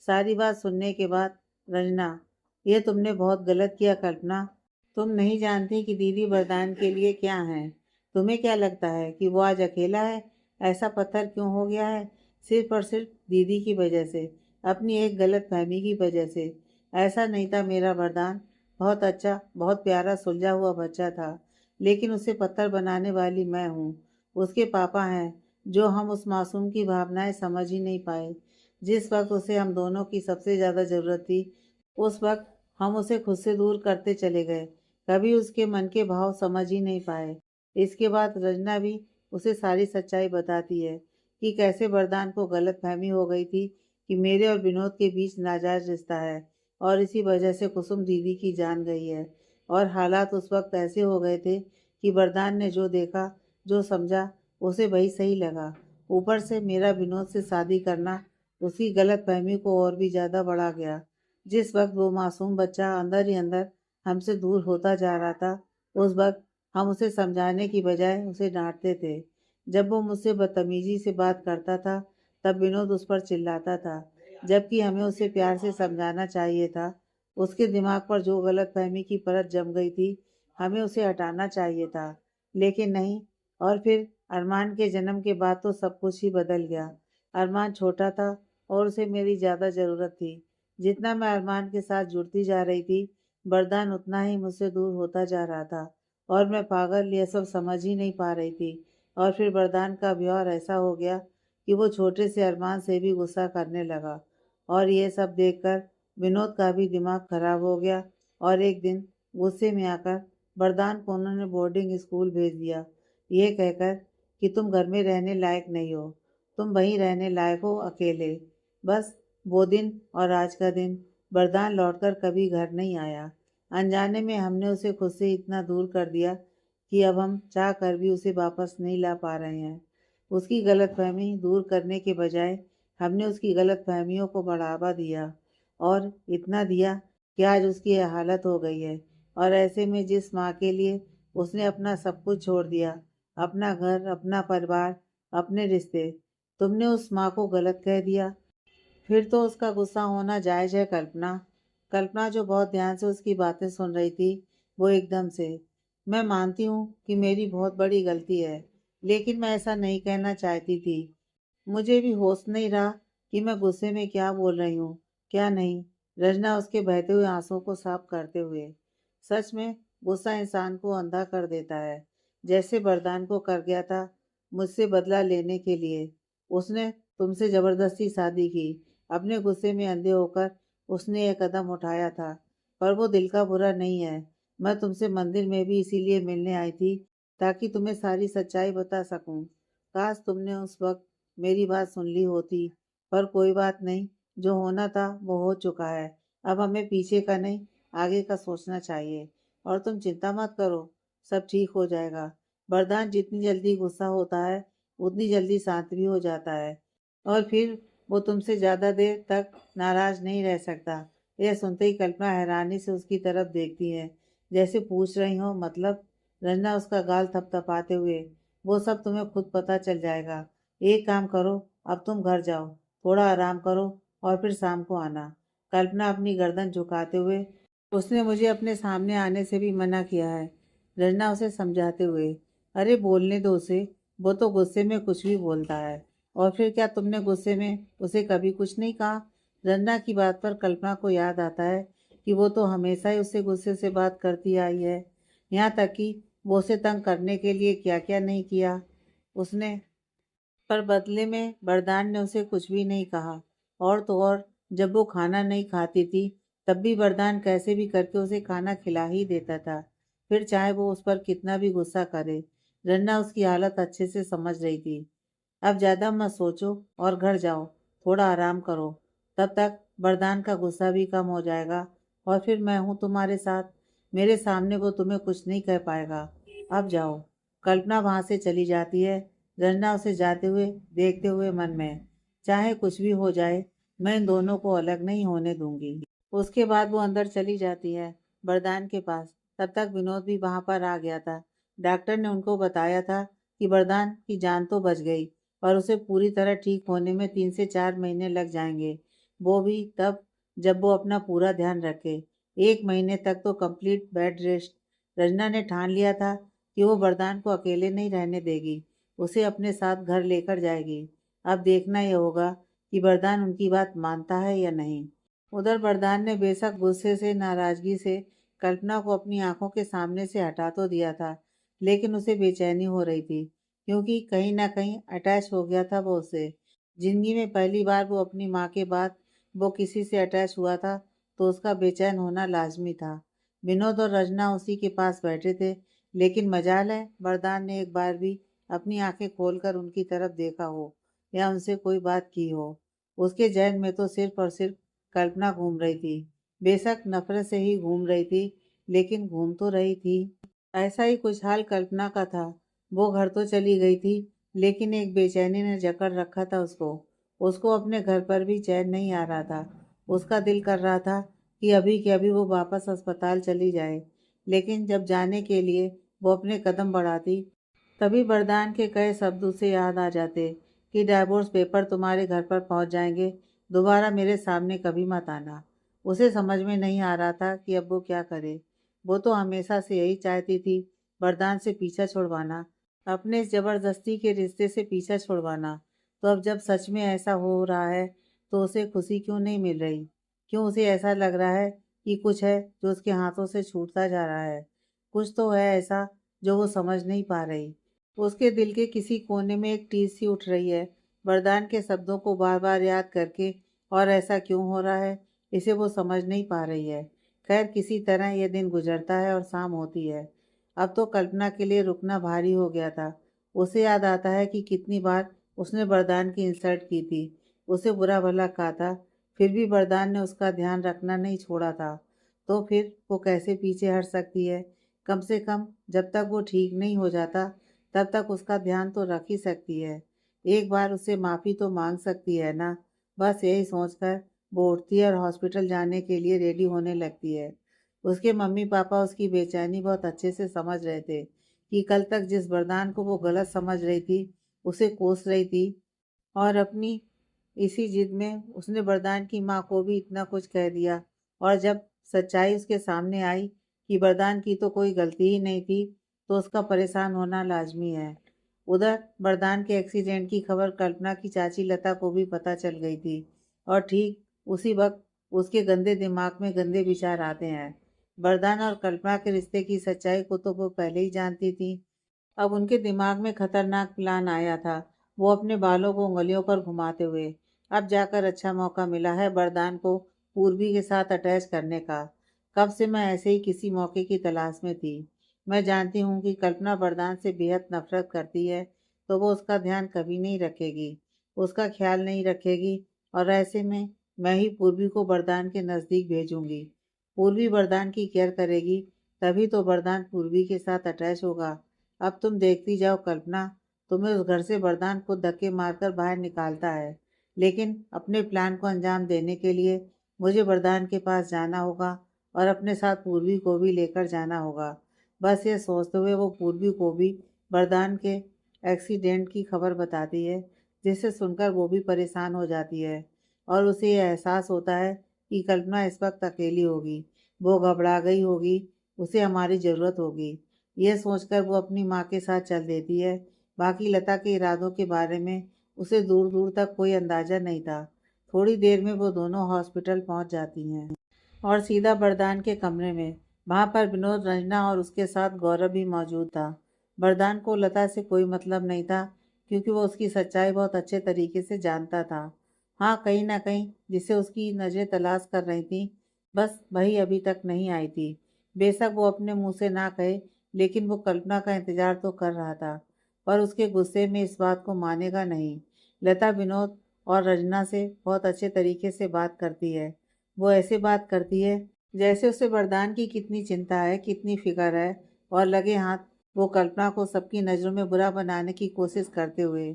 सारी बात सुनने के बाद, रंजना, ये तुमने बहुत गलत किया कल्पना। तुम नहीं जानती कि दीदी वरदान के लिए क्या है। तुम्हें क्या लगता है कि वो आज अकेला है? ऐसा पत्थर क्यों हो गया है? सिर्फ और सिर्फ दीदी की वजह से, अपनी एक गलत फहमी की वजह से। ऐसा नहीं था मेरा वरदान बहुत अच्छा, बहुत प्यारा सुलझा हुआ बच्चा था, लेकिन उसे पत्थर बनाने वाली मैं हूँ। उसके पापा हैं, जो हम उस मासूम की भावनाएं समझ ही नहीं पाए। जिस वक्त उसे हम दोनों की सबसे ज़्यादा ज़रूरत थी, उस वक्त हम उसे खुद से दूर करते चले गए। कभी उसके मन के भाव समझ ही नहीं पाए। इसके बाद रंजना भी उसे सारी सच्चाई बताती है कि कैसे वरदान को गलत फहमी हो गई थी कि मेरे और विनोद के बीच नाजायज रिश्ता है और इसी वजह से कुसुम दीदी की जान गई है। और हालात उस वक्त ऐसे हो गए थे कि वरदान ने जो देखा, जो समझा, उसे वही सही लगा। ऊपर से मेरा विनोद से शादी करना उसकी गलत फहमी को और भी ज़्यादा बढ़ा गया। जिस वक्त वो मासूम बच्चा अंदर ही अंदर हमसे दूर होता जा रहा था, उस वक्त हम उसे समझाने की बजाय उसे डांटते थे। जब वो मुझसे बदतमीजी से बात करता था, तब विनोद उस पर चिल्लाता था, जबकि हमें उसे प्यार से समझाना चाहिए था। उसके दिमाग पर जो गलतफहमी की परत जम गई थी, हमें उसे हटाना चाहिए था, लेकिन नहीं। और फिर अरमान के जन्म के बाद तो सब कुछ ही बदल गया। अरमान छोटा था और उसे मेरी ज़्यादा ज़रूरत थी। जितना मैं अरमान के साथ जुड़ती जा रही थी, वरदान उतना ही मुझसे दूर होता जा रहा था और मैं पागल ये सब समझ ही नहीं पा रही थी। और फिर वरदान का व्यवहार ऐसा हो गया कि वो छोटे से अरमान से भी गुस्सा करने लगा और ये सब देखकर विनोद का भी दिमाग खराब हो गया और एक दिन गुस्से में आकर वरदान को उन्होंने बोर्डिंग स्कूल भेज दिया, ये कहकर कि तुम घर में रहने लायक नहीं हो, तुम वहीं रहने लायक हो अकेले। बस वो दिन और आज का दिन, वरदान लौटकर कभी घर नहीं आया। अनजाने में हमने उसे खुद से इतना दूर कर दिया कि अब हम चाह कर भी उसे वापस नहीं ला पा रहे हैं। उसकी गलतफहमी दूर करने के बजाय हमने उसकी गलतफहमियों को बढ़ावा दिया और इतना दिया कि आज उसकी यह हालत हो गई है। और ऐसे में जिस माँ के लिए उसने अपना सब कुछ छोड़ दिया, अपना घर, अपना परिवार, अपने रिश्ते, तुमने उस माँ को गलत कह दिया, फिर तो उसका गुस्सा होना जायज़ है कल्पना। कल्पना जो बहुत ध्यान से उसकी बातें सुन रही थी, वो एकदम से, मैं मानती हूँ कि मेरी बहुत बड़ी गलती है, लेकिन मैं ऐसा नहीं कहना चाहती थी। मुझे भी होश नहीं रहा कि मैं गुस्से में क्या बोल रही हूँ, क्या नहीं। रजना उसके बहते हुए आंसुओं को साफ करते हुए, सच में गुस्सा इंसान को अंधा कर देता है, जैसे वरदान को कर गया था मुझसे बदला लेने के लिए। उसने तुमसे जबरदस्ती शादी की, अपने गुस्से में अंधे होकर उसने यह कदम उठाया था, पर वो दिल का बुरा नहीं है। मैं तुमसे मंदिर में भी इसीलिए मिलने आई थी, ताकि तुम्हें सारी सच्चाई बता सकूं। काश तुमने उस वक्त मेरी बात सुन ली होती, पर कोई बात नहीं, जो होना था वो हो चुका है। अब हमें पीछे का नहीं, आगे का सोचना चाहिए। और तुम चिंता मत करो, सब ठीक हो जाएगा। वरदान जितनी जल्दी गुस्सा होता है, उतनी जल्दी शांत भी हो जाता है, और फिर वो तुमसे ज़्यादा देर तक नाराज नहीं रह सकता। यह सुनते ही कल्पना हैरानी से उसकी तरफ देखती है, जैसे पूछ रही हो मतलब। रंजना उसका गाल थपथपाते हुए, वो सब तुम्हें खुद पता चल जाएगा। एक काम करो, अब तुम घर जाओ, थोड़ा आराम करो, और फिर शाम को आना। कल्पना अपनी गर्दन झुकाते हुए, उसने मुझे अपने सामने आने से भी मना किया है। रंजना उसे समझाते हुए, अरे बोलने दो उसे, वो तो गुस्से में कुछ भी बोलता है। और फिर क्या तुमने गुस्से में उसे कभी कुछ नहीं कहा? रंजना की बात पर कल्पना को याद आता है कि वो तो हमेशा ही उससे गुस्से से बात करती आई है। यहाँ तक कि वो उसे तंग करने के लिए क्या क्या नहीं किया उसने। पर बदले में वरदान ने उसे कुछ भी नहीं कहा। और तो और, जब वो खाना नहीं खाती थी, तब भी वरदान कैसे भी करके उसे खाना खिला ही देता था, फिर चाहे वो उस पर कितना भी गुस्सा करे। रन्ना उसकी हालत अच्छे से समझ रही थी। अब ज़्यादा मत सोचो और घर जाओ, थोड़ा आराम करो। तब तक वरदान का गुस्सा भी कम हो जाएगा, और फिर मैं हूँ तुम्हारे साथ। मेरे सामने वो तुम्हें कुछ नहीं कह पाएगा। अब जाओ। कल्पना वहां से चली जाती है। रंजना उसे जाते हुए देखते हुए मन में, चाहे कुछ भी हो जाए, मैं इन दोनों को अलग नहीं होने दूंगी। उसके बाद वो अंदर चली जाती है, वरदान के पास। तब तक विनोद भी वहां पर आ गया था। डॉक्टर ने उनको बताया था कि वरदान की जान तो बच गई, पर उसे पूरी तरह ठीक होने में 3 से 4 महीने लग जाएंगे। वो भी तब जब वो अपना पूरा ध्यान रखे। 1 महीने तक तो कंप्लीट बेड रेस्ट। रंजना ने ठान लिया था कि वो वरदान को अकेले नहीं रहने देगी, उसे अपने साथ घर लेकर जाएगी। अब देखना यह होगा कि वरदान उनकी बात मानता है या नहीं। उधर वरदान ने बेशक गुस्से से, नाराजगी से कल्पना को अपनी आंखों के सामने से हटा तो दिया था, लेकिन उसे बेचैनी हो रही थी, क्योंकि कहीं ना कहीं अटैच हो गया था वो उससे। जिंदगी में पहली बार वो अपनी माँ के बाद वो किसी से अटैच हुआ था, तो उसका बेचैन होना लाजमी था। विनोद और रजना उसी के पास बैठे थे, लेकिन मजाल है वरदान ने एक बार भी अपनी आंखें खोलकर उनकी तरफ देखा हो या उनसे कोई बात की हो। उसके जहन में तो सिर्फ और सिर्फ कल्पना घूम रही थी। बेशक नफरत से ही घूम रही थी, लेकिन घूम तो रही थी। ऐसा ही कुछ हाल कल्पना का था। वो घर तो चली गई थी, लेकिन एक बेचैनी ने जकड़ रखा था उसको। उसको अपने घर पर भी चैन नहीं आ रहा था। उसका दिल कर रहा था कि अभी के अभी वो वापस अस्पताल चली जाए, लेकिन जब जाने के लिए वो अपने कदम बढ़ाती, तभी वरदान के कई शब्द उसे याद आ जाते कि डाइवोर्स पेपर तुम्हारे घर पर पहुंच जाएंगे, दोबारा मेरे सामने कभी मत आना। उसे समझ में नहीं आ रहा था कि अब वो क्या करे। वो तो हमेशा से यही चाहती थी, वरदान से पीछा छुड़वाना, अपने इस जबरदस्ती के रिश्ते से पीछा छुड़वाना। तो अब जब सच में ऐसा हो रहा है, तो उसे खुशी क्यों नहीं मिल रही? क्यों उसे ऐसा लग रहा है कि कुछ है जो उसके हाथों से छूटता जा रहा है? कुछ तो है ऐसा जो वो समझ नहीं पा रही। उसके दिल के किसी कोने में एक टीस सी उठ रही है, वरदान के शब्दों को बार बार याद करके। और ऐसा क्यों हो रहा है, इसे वो समझ नहीं पा रही है। खैर, किसी तरह यह दिन गुजरता है और शाम होती है। अब तो कल्पना के लिए रुकना भारी हो गया था। उसे याद आता है कि कितनी बार उसने वरदान की इंसल्ट की थी, उसे बुरा भला कहा था, फिर भी वरदान ने उसका ध्यान रखना नहीं छोड़ा था। तो फिर वो कैसे पीछे हट सकती है? कम से कम जब तक वो ठीक नहीं हो जाता, तब तक उसका ध्यान तो रख ही सकती है। एक बार उससे माफ़ी तो मांग सकती है ना। बस यही सोचकर वो उठती है और हॉस्पिटल जाने के लिए रेडी होने लगती है। उसके मम्मी पापा उसकी बेचैनी बहुत अच्छे से समझ रहे थे कि कल तक जिस वरदान को वो गलत समझ रही थी, उसे कोस रही थी, और अपनी इसी जिद में उसने वरदान की माँ को भी इतना कुछ कह दिया। और जब सच्चाई उसके सामने आई कि वरदान की तो कोई गलती ही नहीं थी, तो उसका परेशान होना लाजमी है। उधर वरदान के एक्सीडेंट की खबर कल्पना की चाची लता को भी पता चल गई थी, और ठीक उसी वक्त उसके गंदे दिमाग में गंदे विचार आते हैं। वरदान और कल्पना के रिश्ते की सच्चाई को तो वो पहले ही जानती थी। अब उनके दिमाग में खतरनाक प्लान आया था, वो अपने बालों को उंगलियों पर घुमाते हुए। अब जाकर अच्छा मौका मिला है वरदान को पूर्वी के साथ अटैच करने का। कब से मैं ऐसे ही किसी मौके की तलाश में थी। मैं जानती हूँ कि कल्पना वरदान से बेहद नफरत करती है, तो वो उसका ध्यान कभी नहीं रखेगी, उसका ख्याल नहीं रखेगी। और ऐसे में मैं ही पूर्वी को वरदान के नज़दीक भेजूंगी। पूर्वी वरदान की केयर करेगी, तभी तो वरदान पूर्वी के साथ अटैच होगा। अब तुम देखती जाओ कल्पना, तुम्हें उस घर से वरदान को धक्के मारकर बाहर निकालता है, लेकिन अपने प्लान को अंजाम देने के लिए मुझे वरदान के पास जाना होगा और अपने साथ पूर्वी को भी लेकर जाना होगा। बस ये सोचते हुए वो पूर्वी को भी वरदान के एक्सीडेंट की खबर बताती है, जिसे सुनकर वो भी परेशान हो जाती है और उसे यह एहसास होता है कि कल्पना इस वक्त अकेली होगी, वो घबरा गई होगी, उसे हमारी ज़रूरत होगी। यह सोचकर वो अपनी माँ के साथ चल देती है। बाकी लता के इरादों के बारे में उसे दूर दूर तक कोई अंदाज़ा नहीं था। थोड़ी देर में वो दोनों हॉस्पिटल पहुंच जाती हैं और सीधा वरदान के कमरे में। वहां पर विनोद, रंजना और उसके साथ गौरव भी मौजूद था। वरदान को लता से कोई मतलब नहीं था, क्योंकि वो उसकी सच्चाई बहुत अच्छे तरीके से जानता था। हाँ, कहीं ना कहीं जिसे उसकी नज़रें तलाश कर रही थी, बस वही अभी तक नहीं आई थी। बेशक वो अपने मुंह से ना कहे, लेकिन वो कल्पना का इंतजार तो कर रहा था, पर उसके गुस्से में इस बात को मानेगा नहीं। लता विनोद और रंजना से बहुत अच्छे तरीके से बात करती है। वो ऐसे बात करती है जैसे उसे वरदान की कितनी चिंता है, कितनी फिक्र है, और लगे हाथ वो कल्पना को सबकी नज़रों में बुरा बनाने की कोशिश करते हुए।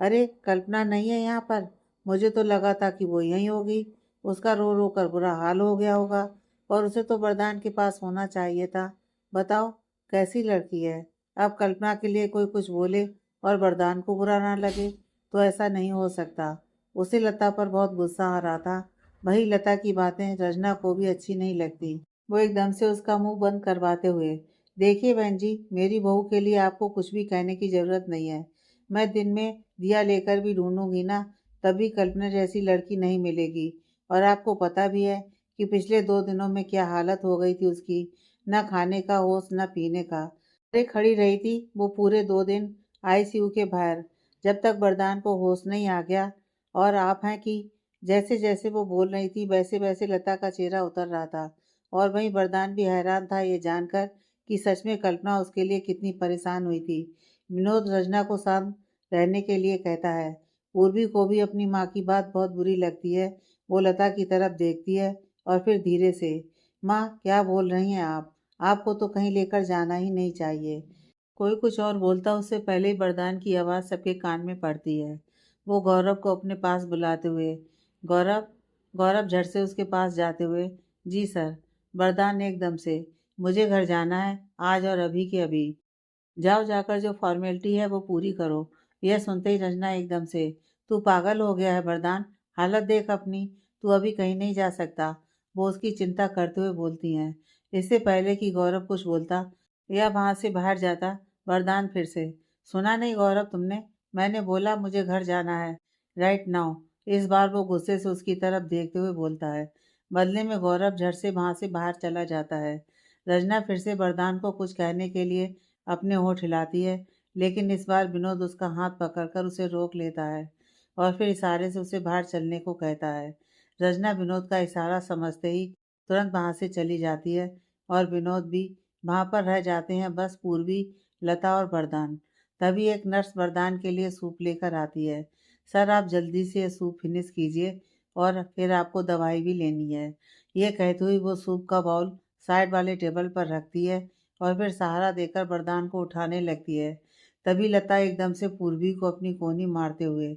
अरे, कल्पना नहीं है यहाँ पर? मुझे तो लगा था कि वो यहीं होगी। उसका रो रो कर बुरा हाल हो गया होगा और उसे तो वरदान के पास होना चाहिए था। बताओ, कैसी लड़की है। अब कल्पना के लिए कोई कुछ बोले और वरदान को बुरा ना लगे, तो ऐसा नहीं हो सकता। उसे लता पर बहुत गुस्सा आ रहा था। वही लता की बातें रजना को भी अच्छी नहीं लगती। वो एकदम से उसका मुंह बंद करवाते हुए, देखिए बहन जी, मेरी बहू के लिए आपको कुछ भी कहने की ज़रूरत नहीं है। मैं दिन में दिया लेकर भी ढूंढूंगी ना, तभी कल्पना जैसी लड़की नहीं मिलेगी। और आपको पता भी है कि पिछले 2 दिनों में क्या हालत हो गई थी उसकी, न खाने का होश न पीने का। अरे, खड़ी रही थी वो पूरे 2 दिन आईसीयू के बाहर, जब तक वरदान को होश नहीं आ गया। और आप हैं कि जैसे जैसे वो बोल रही थी, वैसे वैसे लता का चेहरा उतर रहा था। और वहीं वरदान भी हैरान था ये जानकर कि सच में कल्पना उसके लिए कितनी परेशान हुई थी। विनोद रजना को शांत रहने के लिए कहता है। पूर्वी को भी अपनी माँ की बात बहुत बुरी लगती है। वो लता की तरफ देखती है और फिर धीरे से, माँ क्या बोल रही हैं आप? आपको तो कहीं लेकर जाना ही नहीं चाहिए। कोई कुछ और बोलता उससे पहले ही वरदान की आवाज़ सबके कान में पड़ती है। वो गौरव को अपने पास बुलाते हुए, गौरव, गौरव झट से उसके पास जाते हुए, जी सर। वरदान ने एकदम से, मुझे घर जाना है, आज और अभी के अभी। जाओ, जाकर जो फॉर्मेलिटी है वो पूरी करो। यह सुनते ही रंजना एकदम से, तू पागल हो गया है वरदान, हालत देख अपनी, तू अभी कहीं नहीं जा सकता। वो उसकी चिंता करते हुए बोलती हैं। इससे पहले कि गौरव कुछ बोलता या वहां से बाहर जाता, वरदान फिर से, सुना नहीं गौरव तुमने? मैंने बोला मुझे घर जाना है, राइट नाउ। इस बार वो गुस्से से उसकी तरफ देखते हुए बोलता है। बदले में गौरव झट से वहां से बाहर चला जाता है। रजना फिर से वरदान को कुछ कहने के लिए अपने होठ हिलाती है, लेकिन इस बार विनोद उसका हाथ पकड़कर उसे रोक लेता है और फिर इशारे से उसे बाहर चलने को कहता है। रजना विनोद का इशारा समझते ही तुरंत वहां से चली जाती है और विनोद भी वहां पर रह जाते हैं, बस पूर्वी, लता और वरदान। तभी एक नर्स वरदान के लिए सूप लेकर आती है। सर, आप जल्दी से ये सूप फिनिश कीजिए और फिर आपको दवाई भी लेनी है। ये कहते हुए वो सूप का बाउल साइड वाले टेबल पर रखती है और फिर सहारा देकर वरदान को उठाने लगती है। तभी लता एकदम से पूर्वी को अपनी कोहनी मारते हुए,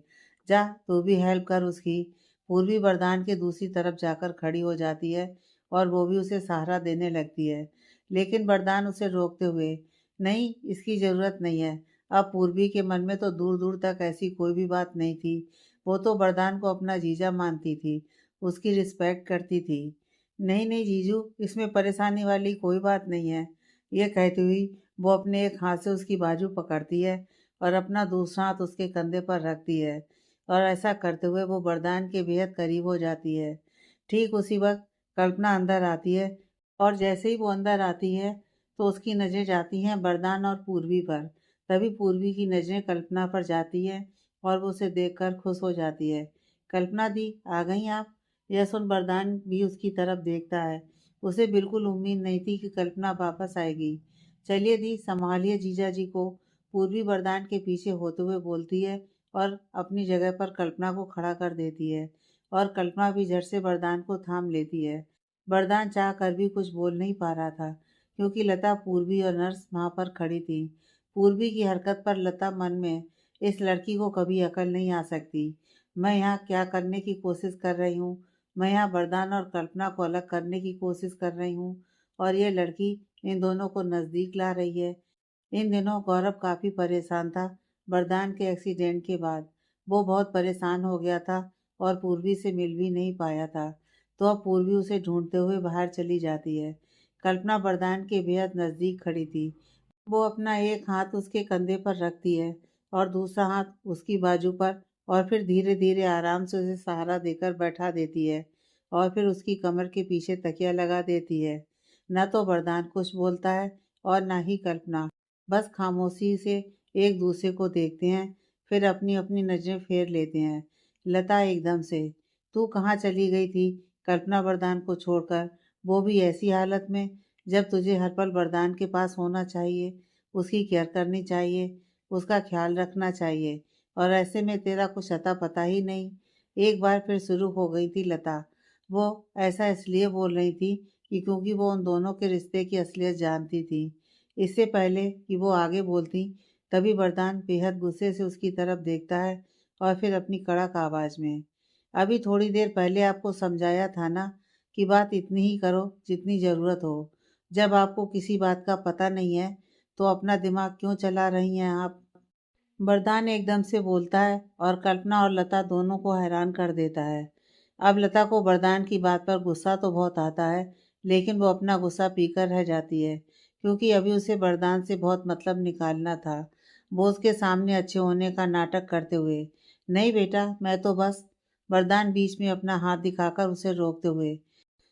जा तू भी हेल्प कर उसकी। पूर्वी वरदान के दूसरी तरफ जाकर खड़ी हो जाती है और वो भी उसे सहारा देने लगती है, लेकिन वरदान उसे रोकते हुए, नहीं, इसकी ज़रूरत नहीं है। अब पूर्वी के मन में तो दूर दूर तक ऐसी कोई भी बात नहीं थी। वो तो वरदान को अपना जीजा मानती थी, उसकी रिस्पेक्ट करती थी। नहीं नहीं जीजू, इसमें परेशानी वाली कोई बात नहीं है। ये कहती हुई वो अपने एक हाथ से उसकी बाजू पकड़ती है और अपना दूसरा हाथ उसके कंधे पर रखती है, और ऐसा करते हुए वो वरदान के बेहद करीब हो जाती है। ठीक उसी वक्त कल्पना अंदर आती है और जैसे ही वो अंदर आती है तो उसकी नज़रें जाती हैं वरदान और पूर्वी पर। तभी पूर्वी की नज़रें कल्पना पर जाती हैं और वो उसे देखकर खुश हो जाती है। कल्पना दी, आ गई आप? यह सुन वरदान भी उसकी तरफ देखता है। उसे बिल्कुल उम्मीद नहीं थी कि कल्पना वापस आएगी। चलिए दी, संभालिए जीजा जी को, पूर्वी वरदान के पीछे होते हुए बोलती है और अपनी जगह पर कल्पना को खड़ा कर देती है। और कल्पना भी झट से वरदान को थाम लेती है। वरदान चाह कर भी कुछ बोल नहीं पा रहा था, क्योंकि लता, पूर्वी और नर्स वहां पर खड़ी थी। पूर्वी की हरकत पर लता मन में, इस लड़की को कभी अकल नहीं आ सकती। मैं यहाँ क्या करने की कोशिश कर रही हूँ? मैं यहाँ वरदान और कल्पना को अलग करने की कोशिश कर रही हूँ, और ये लड़की इन दोनों को नज़दीक ला रही है। इन दिनों गौरव काफ़ी परेशान था। वरदान के एक्सीडेंट के बाद वो बहुत परेशान हो गया था और पूर्वी से मिल भी नहीं पाया था। तो अब पूर्वी उसे ढूंढते हुए बाहर चली जाती है। कल्पना वरदान के बेहद नज़दीक खड़ी थी। वो अपना एक हाथ उसके कंधे पर रखती है और दूसरा हाथ उसकी बाजू पर, और फिर धीरे धीरे आराम से उसे सहारा देकर बैठा देती है, और फिर उसकी कमर के पीछे तकिया लगा देती है। न तो वरदान कुछ बोलता है और न ही कल्पना। बस खामोशी से एक दूसरे को देखते हैं, फिर अपनी अपनी नजरें फेर लेते हैं। लता एकदम से, तू कहाँ चली गई थी कल्पना, वरदान को छोड़कर, वो भी ऐसी हालत में जब तुझे हर पल वरदान के पास होना चाहिए, उसकी केयर करनी चाहिए, उसका ख्याल रखना चाहिए, और ऐसे में तेरा कुछ अता पता ही नहीं। एक बार फिर शुरू हो गई थी लता। वो ऐसा इसलिए बोल रही थी कि क्योंकि वो उन दोनों के रिश्ते की असलियत जानती थी। इससे पहले कि वो आगे बोलती, तभी वरदान बेहद गुस्से से उसकी तरफ देखता है और फिर अपनी कड़क आवाज में, अभी थोड़ी देर पहले आपको समझाया था ना कि बात इतनी ही करो जितनी ज़रूरत हो। जब आपको किसी बात का पता नहीं है तो अपना दिमाग क्यों चला रही हैं आप? वरदान एकदम से बोलता है और कल्पना और लता दोनों को हैरान कर देता है। अब लता को वरदान की बात पर गुस्सा तो बहुत आता है, लेकिन वो अपना गुस्सा पीकर रह जाती है, क्योंकि अभी उसे वरदान से बहुत मतलब निकालना था। वो उसके सामने अच्छे होने का नाटक करते हुए, नहीं बेटा, मैं तो बस, वरदान बीच में अपना हाथ दिखाकर उसे रोकते हुए,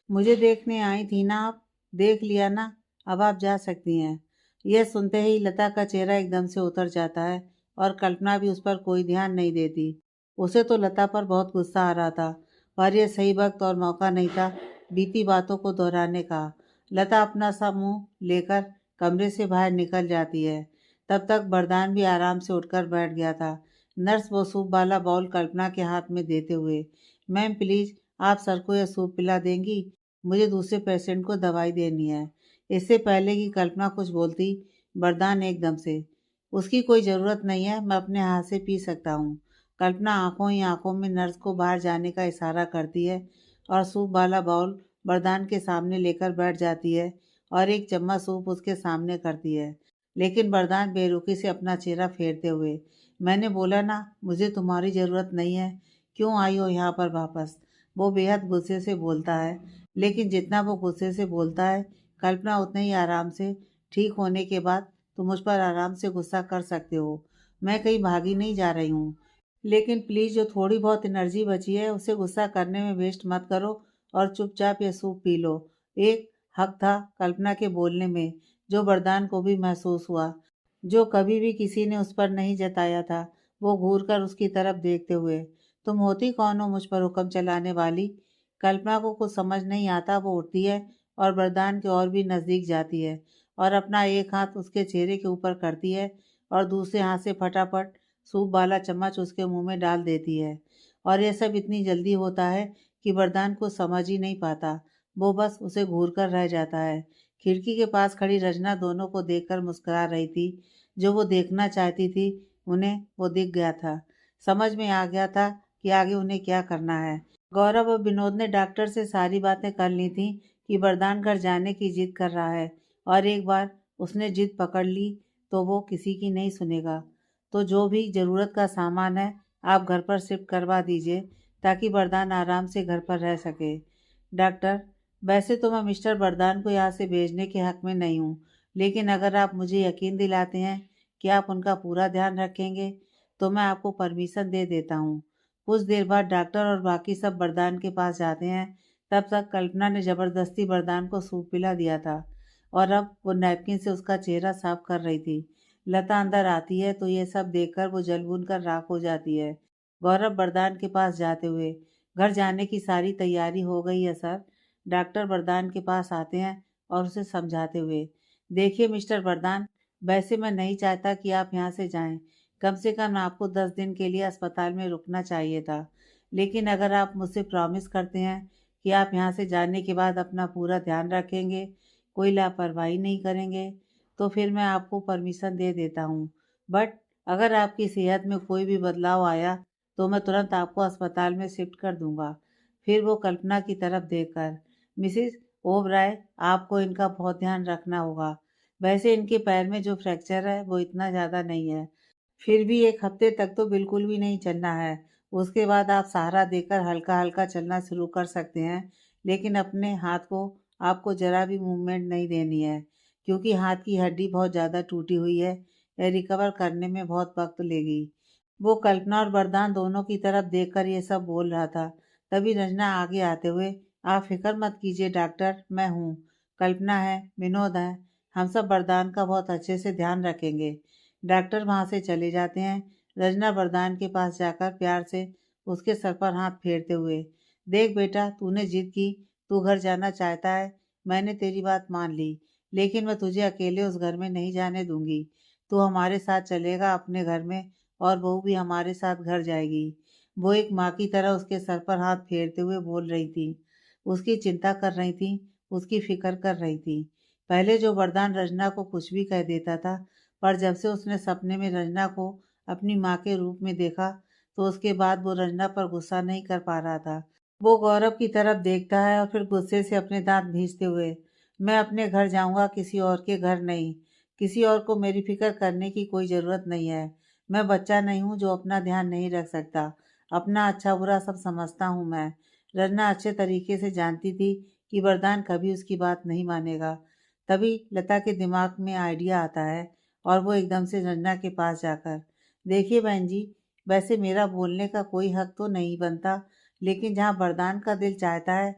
मुझे देखने आई थी ना आप, देख लिया ना, अब आप जा सकती हैं। यह सुनते ही लता का चेहरा एकदम से उतर जाता है और कल्पना भी उस पर कोई ध्यान नहीं देती। उसे तो लता पर बहुत गुस्सा आ रहा था, पर यह सही वक्त और मौका नहीं था बीती बातों को दोहराने का। लता अपना सा मुंह लेकर कमरे से बाहर निकल जाती है। तब तक वरदान भी आराम से उठकर बैठ गया था। नर्स वो सूप वाला बाउल कल्पना के हाथ में देते हुए, मैम प्लीज, आप सर को यह सूप पिला देंगी? मुझे दूसरे पेशेंट को दवाई देनी है। इससे पहले कि कल्पना कुछ बोलती, वरदान एकदम से, उसकी कोई ज़रूरत नहीं है, मैं अपने हाथ से पी सकता हूँ। कल्पना आंखों ही आंखों में नर्स को बाहर जाने का इशारा करती है और सूप वाला बाउल वरदान के सामने लेकर बैठ जाती है और एक चम्मच सूप उसके सामने करती है। लेकिन वरदान बेरुखी से अपना चेहरा फेरते हुए, मैंने बोला ना मुझे तुम्हारी ज़रूरत नहीं है, क्यों आई हो यहाँ पर वापस? वो बेहद गुस्से से बोलता है, लेकिन जितना वो गुस्से से बोलता है, कल्पना उतने ही आराम से, ठीक होने के बाद तुम मुझ पर आराम से गुस्सा कर सकते हो। मैं कहीं भागी नहीं जा रही हूँ। लेकिन प्लीज़ जो थोड़ी बहुत एनर्जी बची है उसे गुस्सा करने में वेस्ट मत करो और चुपचाप ये सूप पी लो। एक हक था कल्पना के बोलने में, जो वरदान को भी महसूस हुआ, जो कभी भी किसी ने उस पर नहीं जताया था। वो घूर कर उसकी तरफ देखते हुए, तुम होती कौन हो मुझ पर हुक्म चलाने वाली? कल्पना को कुछ समझ नहीं आता। वो उठती है और वरदान के और भी नज़दीक जाती है और अपना एक हाथ उसके चेहरे के ऊपर करती है और दूसरे हाथ से फटाफट सूप वाला चम्मच उसके मुंह में डाल देती है। और यह सब इतनी जल्दी होता है कि वरदान को समझ ही नहीं पाता। वो बस उसे घूर कर रह जाता है। खिड़की के पास खड़ी रजना दोनों को देखकर मुस्कुरा रही थी। जो वो देखना चाहती थी, उन्हें वो दिख गया था। समझ में आ गया था कि आगे उन्हें क्या करना है। गौरव और विनोद ने डॉक्टर से सारी बातें कर ली थी कि वरदान घर जाने की जिद कर रहा है, और एक बार उसने जिद पकड़ ली तो वो किसी की नहीं सुनेगा। तो जो भी ज़रूरत का सामान है आप घर पर शिफ्ट करवा दीजिए, ताकि वरदान आराम से घर पर रह सके। डॉक्टर, वैसे तो मैं मिस्टर वरदान को यहाँ से भेजने के हक में नहीं हूँ, लेकिन अगर आप मुझे यकीन दिलाते हैं कि आप उनका पूरा ध्यान रखेंगे, तो मैं आपको परमिशन दे देता हूँ। कुछ देर बाद डॉक्टर और बाकी सब वरदान के पास जाते हैं। तब तक कल्पना ने ज़बरदस्ती वरदान को सूप पिला दिया था और अब वो नैपकिन से उसका चेहरा साफ कर रही थी। लता अंदर आती है तो ये सब देखकर वो जल भून कर राख हो जाती है। गौरव वरदान के पास जाते हुए, घर जाने की सारी तैयारी हो गई है सर। डॉक्टर वरदान के पास आते हैं और उसे समझाते हुए, देखिए मिस्टर वरदान, वैसे मैं नहीं चाहता कि आप यहाँ से जाएं। कम से कम आपको 10 दिन के लिए अस्पताल में रुकना चाहिए था, लेकिन अगर आप मुझसे प्रॉमिस करते हैं कि आप यहाँ से जाने के बाद अपना पूरा ध्यान रखेंगे, कोई लापरवाही नहीं करेंगे, तो फिर मैं आपको परमिशन दे देता हूँ। बट अगर आपकी सेहत में कोई भी बदलाव आया तो मैं तुरंत आपको अस्पताल में शिफ्ट कर दूंगा। फिर वो कल्पना की तरफ देखकर, मिसिस ओबराय, आपको इनका बहुत ध्यान रखना होगा। वैसे इनके पैर में जो फ्रैक्चर है वो इतना ज़्यादा नहीं है, फिर भी 1 हफ्ते तक तो बिल्कुल भी नहीं चलना है। उसके बाद आप सहारा देकर हल्का-हल्का चलना शुरू कर सकते हैं, लेकिन अपने हाथ को आपको ज़रा भी मूवमेंट नहीं देनी है, क्योंकि हाथ की हड्डी बहुत ज़्यादा टूटी हुई है। यह रिकवर करने में बहुत वक़्त लेगी। वो कल्पना और वरदान दोनों की तरफ देखकर ये सब बोल रहा था। तभी रंजना आगे आते हुए, "आप फ़िक्र मत कीजिए डॉक्टर, मैं हूँ। कल्पना है, विनोद है, हम सब वरदान का बहुत अच्छे से ध्यान रखेंगे।" डॉक्टर वहाँ से चले जाते हैं। रजना वरदान के पास जाकर प्यार से उसके सर पर हाथ फेरते हुए, "देख बेटा, तूने जिद की, तू घर जाना चाहता है, मैंने तेरी बात मान ली, लेकिन मैं तुझे अकेले उस घर में नहीं जाने दूंगी। तू हमारे साथ चलेगा अपने घर में, और बहू भी हमारे साथ घर जाएगी।" वो एक माँ की तरह उसके सर पर हाथ फेरते हुए बोल रही थी, उसकी चिंता कर रही थी, उसकी फिक्र कर रही थी। पहले जो वरदान रजना को कुछ भी कह देता था, पर जब से उसने सपने में रंजना को अपनी माँ के रूप में देखा, तो उसके बाद वो रंजना पर गुस्सा नहीं कर पा रहा था। वो गौरव की तरफ देखता है और फिर गुस्से से अपने दांत भींचते हुए, "मैं अपने घर जाऊंगा, किसी और के घर नहीं। किसी और को मेरी फिक्र करने की कोई ज़रूरत नहीं है। मैं बच्चा नहीं हूँ जो अपना ध्यान नहीं रख सकता। अपना अच्छा बुरा सब समझता हूँ मैं।" रंजना अच्छे तरीके से जानती थी कि वरदान कभी उसकी बात नहीं मानेगा। तभी लता के दिमाग में आइडिया आता है और वो एकदम से रंजना के पास जाकर, "देखिए बहन जी, वैसे मेरा बोलने का कोई हक तो नहीं बनता, लेकिन जहाँ वरदान का दिल चाहता है,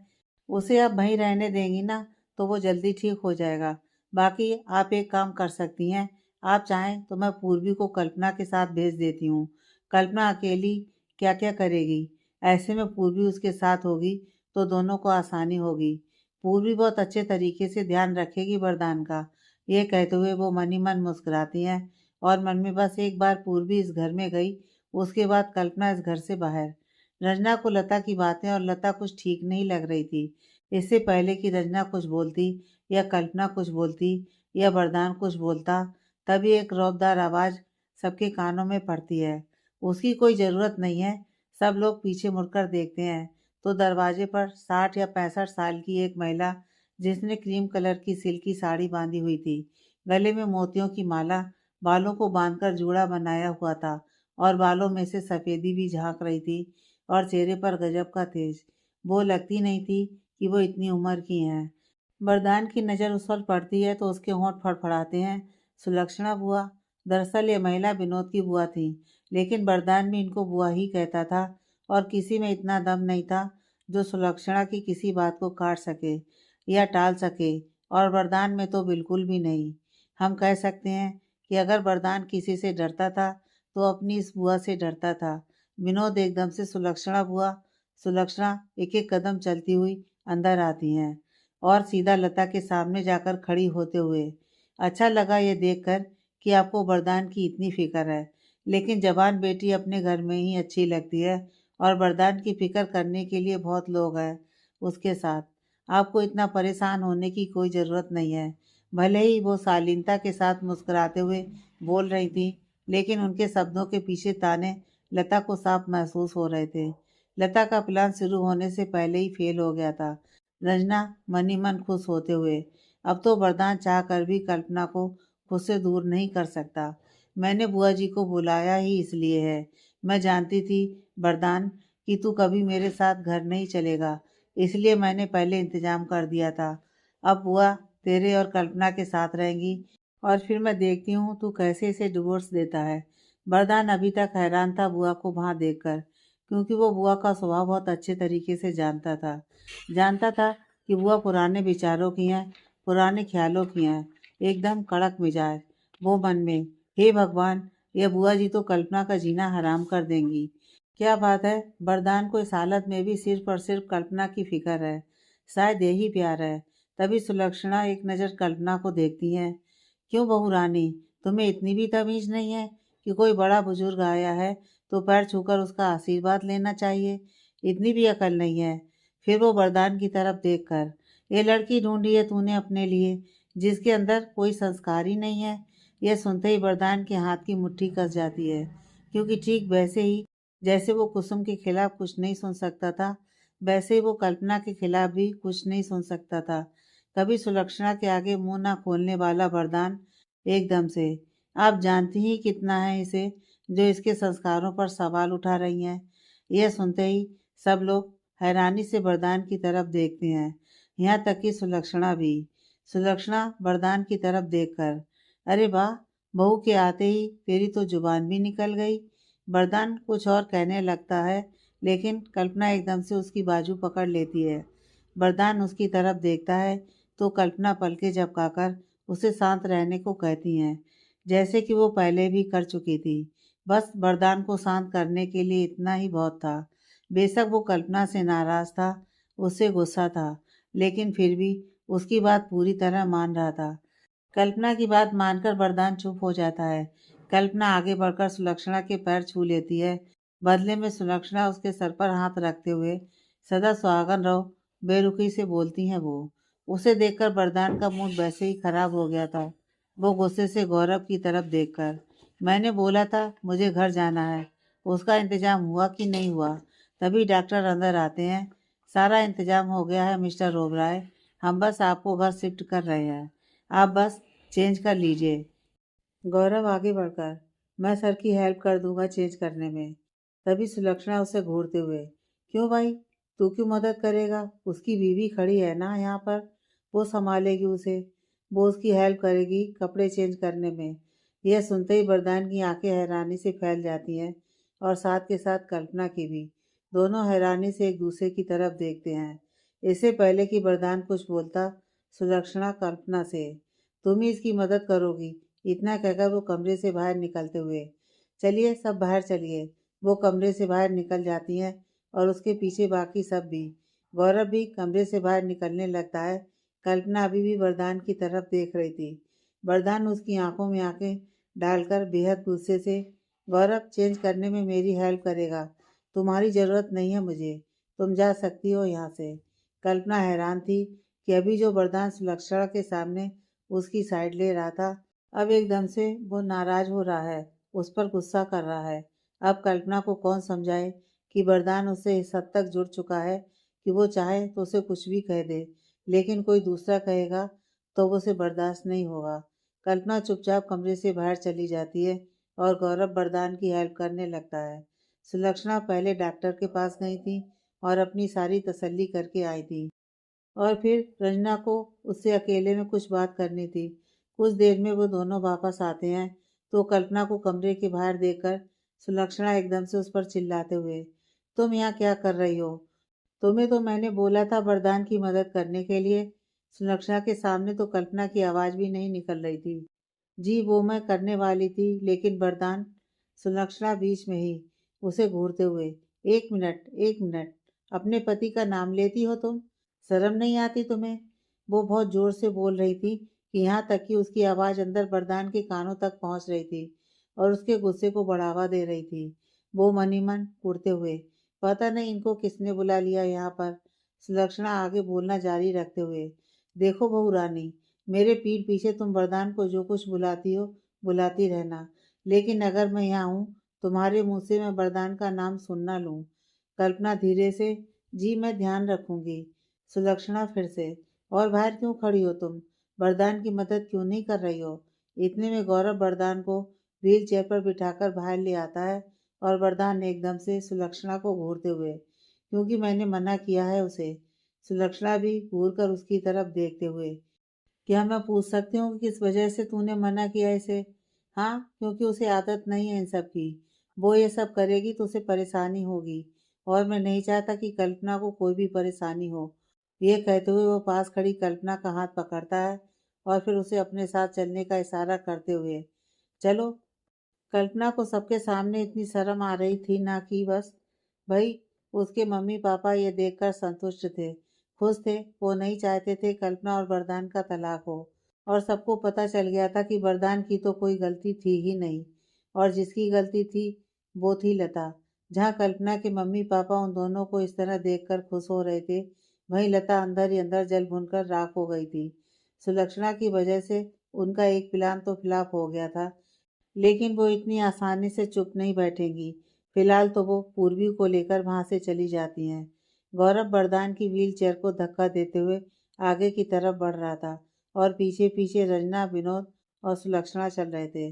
उसे आप वहीं रहने देंगी ना, तो वो जल्दी ठीक हो जाएगा। बाकी आप एक काम कर सकती हैं, आप चाहें तो मैं पूर्वी को कल्पना के साथ भेज देती हूँ। कल्पना अकेली क्या-क्या करेगी? ऐसे में पूर्वी उसके साथ होगी, तो दोनों को आसानी होगी। पूर्वी बहुत अच्छे तरीके से ध्यान रखेगी वरदान का।" ये कहते हुए वो मन ही मन मुस्कुराती हैं और मन में बस एक बार पूर्वी इस घर में गई, उसके बाद कल्पना इस घर से बाहर। रंजना को लता की बातें और लता कुछ ठीक नहीं लग रही थी। इससे पहले कि रंजना कुछ बोलती या कल्पना कुछ बोलती या वरदान कुछ बोलता, तभी एक रौबदार आवाज़ सबके कानों में पड़ती है, "उसकी कोई ज़रूरत नहीं है।" सब लोग पीछे मुड़कर देखते हैं, तो दरवाजे पर 60 या 65 साल की एक महिला, जिसने क्रीम कलर की सिल्की साड़ी बांधी हुई थी, गले में मोतियों की माला, बालों को बांधकर जूड़ा बनाया हुआ था और बालों में से सफ़ेदी भी झाँक रही थी और चेहरे पर गजब का तेज। वो लगती नहीं थी कि वो इतनी उम्र की हैं। वरदान की नज़र उस पर पड़ती है तो उसके होंठ फड़फड़ाते हैं। सुलक्षणा बुआ। दरअसल ये महिला विनोद की बुआ थी, लेकिन वरदान भी इनको बुआ ही कहता था और किसी में इतना दम नहीं था जो सुलक्षणा की किसी बात को काट सके या टाल सके, और वरदान में तो बिल्कुल भी नहीं। हम कह सकते हैं कि अगर वरदान किसी से डरता था तो अपनी इस बुआ से डरता था। विनोद एकदम से, "सुलक्षणा बुआ।" सुलक्षणा एक एक कदम चलती हुई अंदर आती हैं और सीधा लता के सामने जाकर खड़ी होते हुए, "अच्छा लगा ये देखकर कि आपको वरदान की इतनी फिक्र है, लेकिन जवान बेटी अपने घर में ही अच्छी लगती है और वरदान की फिक्र करने के लिए बहुत लोग हैं उसके साथ। आपको इतना परेशान होने की कोई ज़रूरत नहीं है।" भले ही वो शालीनता के साथ मुस्कुराते हुए बोल रही थी, लेकिन उनके शब्दों के पीछे ताने लता को साफ महसूस हो रहे थे। लता का प्लान शुरू होने से पहले ही फेल हो गया था। रंजना मन ही मन खुश होते हुए, अब तो वरदान चाह कर भी कल्पना को खुद से दूर नहीं कर सकता। "मैंने बुआ जी को बुलाया ही इसलिए है। मैं जानती थी वरदान कि तू कभी मेरे साथ घर नहीं चलेगा, इसलिए मैंने पहले इंतजाम कर दिया था। अब बुआ तेरे और कल्पना के साथ रहेंगी और फिर मैं देखती हूँ तू कैसे इसे डिवोर्स देता है।" वरदान अभी तक हैरान था बुआ को वहाँ देखकर, क्योंकि वो बुआ का स्वभाव बहुत अच्छे तरीके से जानता था। जानता था कि बुआ पुराने विचारों की हैं, पुराने ख्यालों की हैं, एकदम कड़क मिजाज। वो मन में, "हे भगवान! ये बुआ जी तो कल्पना का जीना हराम कर देंगी। क्या बात है, वरदान को इस हालत में भी सिर्फ और सिर्फ कल्पना की फिक्र है। शायद यही प्यार है।" तभी सुलक्षणा एक नज़र कल्पना को देखती हैं। "क्यों बहू रानी, तुम्हें इतनी भी तमीज़ नहीं है कि कोई बड़ा बुजुर्ग आया है तो पैर छूकर उसका आशीर्वाद लेना चाहिए? इतनी भी अकल नहीं है। फिर वो वरदान की तरफ देखकर, ये लड़की ढूंढी है तूने अपने लिए, जिसके अंदर कोई संस्कार ही नहीं है। यह सुनते ही वरदान के हाथ की मुट्ठी कस जाती है, क्योंकि ठीक वैसे ही जैसे वो कुसुम के खिलाफ कुछ नहीं सुन सकता था, वैसे ही वो कल्पना के खिलाफ भी कुछ नहीं सुन सकता था। कभी सुलक्षणा के आगे मुंह ना खोलने वाला वरदान एकदम से, आप जानती ही कितना है इसे, जो इसके संस्कारों पर सवाल उठा रही हैं। यह सुनते ही सब लोग हैरानी से वरदान की तरफ देखते हैं, यहाँ तक कि सुलक्षणा भी। सुलक्षणा वरदान की तरफ देखकर, अरे वाह, बहू के आते ही तेरी तो जुबान भी निकल गई। वरदान कुछ और कहने लगता है, लेकिन कल्पना एकदम से उसकी बाजू पकड़ लेती है। वरदान उसकी तरफ देखता है तो कल्पना पलके झपकाकर उसे शांत रहने को कहती हैं, जैसे कि वो पहले भी कर चुकी थी। बस वरदान को शांत करने के लिए इतना ही बहुत था। बेशक वो कल्पना से नाराज था, उससे गुस्सा था, लेकिन फिर भी उसकी बात पूरी तरह मान रहा था। कल्पना की बात मानकर वरदान चुप हो जाता है। कल्पना आगे बढ़कर सुलक्षणा के पैर छू लेती है। बदले में सुलक्षणा उसके सर पर हाथ रखते हुए, सदा सुहागन रहो, बेरुखी से बोलती हैं वो। उसे देखकर वरदान का मूड वैसे ही खराब हो गया था। वो गुस्से से गौरव की तरफ देखकर, मैंने बोला था मुझे घर जाना है, उसका इंतजाम हुआ कि नहीं हुआ? तभी डॉक्टर अंदर आते हैं। सारा इंतजाम हो गया है मिस्टर ओबराय, हम बस आपको घर शिफ्ट कर रहे हैं, आप बस चेंज कर लीजिए। गौरव आगे बढ़कर, मैं सर की हेल्प कर दूंगा चेंज करने में। तभी सुलक्षणा उसे घूरते हुए, क्यों भाई, तू क्यों मदद करेगा? उसकी बीवी खड़ी है ना यहाँ पर, वो संभालेगी उसे, वो उसकी हेल्प करेगी कपड़े चेंज करने में। यह सुनते ही वरदान की आंखें हैरानी से फैल जाती हैं, और साथ के साथ कल्पना की भी। दोनों हैरानी से एक दूसरे की तरफ देखते हैं। इससे पहले कि वरदान कुछ बोलता, सुलक्षणा कल्पना से, तुम ही इसकी मदद करोगी, इतना कहकर वो कमरे से बाहर निकलते हुए, चलिए सब बाहर चलिए। वो कमरे से बाहर निकल जाती हैं और उसके पीछे बाकी सब भी। गौरव भी कमरे से बाहर निकलने लगता है। कल्पना अभी भी वरदान की तरफ देख रही थी। वरदान उसकी आंखों में आंखें डालकर बेहद गुस्से से, गौरव चेंज करने में मेरी हेल्प करेगा, तुम्हारी ज़रूरत नहीं है मुझे, तुम जा सकती हो यहाँ से। कल्पना हैरान थी कि अभी जो वरदान सुलक्षणा के सामने उसकी साइड ले रहा था, अब एकदम से वो नाराज हो रहा है, उस पर गुस्सा कर रहा है। अब कल्पना को कौन समझाए कि वरदान उससे इस हद तक जुड़ चुका है कि वो चाहे तो उसे कुछ भी कह दे, लेकिन कोई दूसरा कहेगा तो वो उसे बर्दाश्त नहीं होगा। कल्पना चुपचाप कमरे से बाहर चली जाती है और गौरव वरदान की हेल्प करने लगता है। सुलक्षणा पहले डॉक्टर के पास गई थी और अपनी सारी तसल्ली करके आई थी, और फिर रंजना को उससे अकेले में कुछ बात करनी थी। कुछ देर में वो दोनों वापस आते हैं तो कल्पना को कमरे के बाहर देखकर सुलक्षणा एकदम से उस पर चिल्लाते हुए, तुम यहाँ क्या कर रही हो? तुम्हें तो मैंने बोला था वरदान की मदद करने के लिए। सुलक्षणा के सामने तो कल्पना की आवाज़ भी नहीं निकल रही थी। जी वो मैं करने वाली थी, लेकिन वरदान, सुलक्षणा बीच में ही उसे घूरते हुए, एक मिनट एक मिनट, अपने पति का नाम लेती हो तुम? शर्म नहीं आती तुम्हें? वो बहुत जोर से बोल रही थी कि यहाँ तक कि उसकी आवाज़ अंदर वरदान के कानों तक पहुँच रही थी और उसके गुस्से को बढ़ावा दे रही थी। वो मन ही मन कुढ़ते हुए, पता नहीं इनको किसने बुला लिया यहाँ पर। सुलक्षणा आगे बोलना जारी रखते हुए, देखो बहू रानी, मेरे पीठ पीछे तुम वरदान को जो कुछ बुलाती हो बुलाती रहना, लेकिन अगर मैं यहाँ हूँ तुम्हारे मुंह से मैं वरदान का नाम सुन ना लूँ। कल्पना धीरे से, जी मैं ध्यान रखूंगी। सुलक्षणा फिर से, और बाहर क्यों खड़ी हो तुम? वरदान की मदद क्यों नहीं कर रही हो? इतने में गौरव वरदान को व्हील चेयर पर बिठाकर बाहर ले आता है और वरदान ने एकदम से सुलक्षणा को घूरते हुए, क्योंकि मैंने मना किया है उसे। सुलक्षणा भी घूर कर उसकी तरफ देखते हुए, क्या मैं पूछ सकती हूँ कि किस वजह से तूने मना किया इसे? हाँ, क्योंकि उसे आदत नहीं है इन सब की। वो ये सब करेगी तो उसे परेशानी होगी, और मैं नहीं चाहता कि कल्पना को कोई भी परेशानी हो। ये कहते हुए वो पास खड़ी कल्पना का हाथ पकड़ता है और फिर उसे अपने साथ चलने का इशारा करते हुए, चलो। कल्पना को सबके सामने इतनी शर्म आ रही थी ना कि बस, भाई, उसके मम्मी पापा ये देखकर संतुष्ट थे, खुश थे। वो नहीं चाहते थे कल्पना और वरदान का तलाक हो, और सबको पता चल गया था कि वरदान की तो कोई गलती थी ही नहीं, और जिसकी गलती थी वो थी लता। जहाँ कल्पना के मम्मी पापा उन दोनों को इस तरह देखकर खुश हो रहे थे, वहीं लता अंदर ही अंदर जल भुनकर राख हो गई थी। सुलक्षणा की वजह से उनका एक प्लान तो फ्लॉप हो गया था, लेकिन वो इतनी आसानी से चुप नहीं बैठेंगी। फिलहाल तो वो पूर्वी को लेकर वहां से चली जाती हैं। गौरव वरदान की व्हील चेयर को धक्का देते हुए आगे की तरफ बढ़ रहा था और पीछे पीछे रंजना, विनोद और सुलक्षणा चल रहे थे।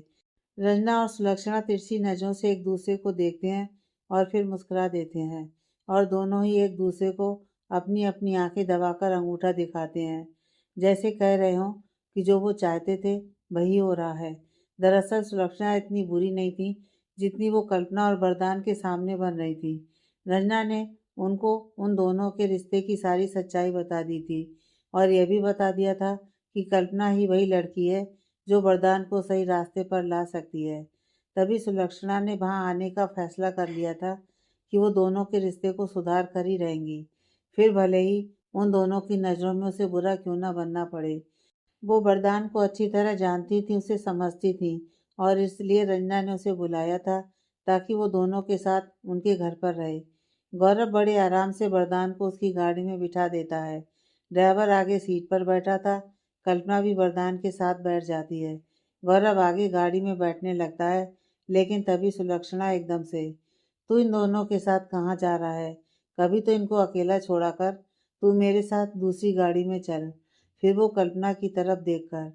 रंजना और सुलक्षणा तिरछी नजरों से एक दूसरे को देखते हैं और फिर मुस्कुरा देते हैं और दोनों ही एक दूसरे को अपनी अपनी आंखें दबाकर अंगूठा दिखाते हैं, जैसे कह रहे हों कि जो वो चाहते थे वही हो रहा है। दरअसल सुलक्षणा इतनी बुरी नहीं थी जितनी वो कल्पना और वरदान के सामने बन रही थी। रंजना ने उनको उन दोनों के रिश्ते की सारी सच्चाई बता दी थी और यह भी बता दिया था कि कल्पना ही वही लड़की है जो वरदान को सही रास्ते पर ला सकती है। तभी सुलक्षणा ने वहां आने का फैसला कर लिया था कि वो दोनों के रिश्ते को सुधार कर ही रहेंगी, फिर भले ही उन दोनों की नज़रों में उसे बुरा क्यों ना बनना पड़े। वो वरदान को अच्छी तरह जानती थी, उसे समझती थी और इसलिए रंजना ने उसे बुलाया था ताकि वो दोनों के साथ उनके घर पर रहे। गौरव बड़े आराम से वरदान को उसकी गाड़ी में बिठा देता है। ड्राइवर आगे सीट पर बैठा था, कल्पना भी वरदान के साथ बैठ जाती है। गौरव आगे गाड़ी में बैठने लगता है, लेकिन तभी सुलक्षणा एकदम से, तू इन दोनों के साथ कहाँ जा रहा है? कभी तो इनको अकेला छोड़ा कर, तू मेरे साथ दूसरी गाड़ी में चल। फिर वो कल्पना की तरफ देखकर,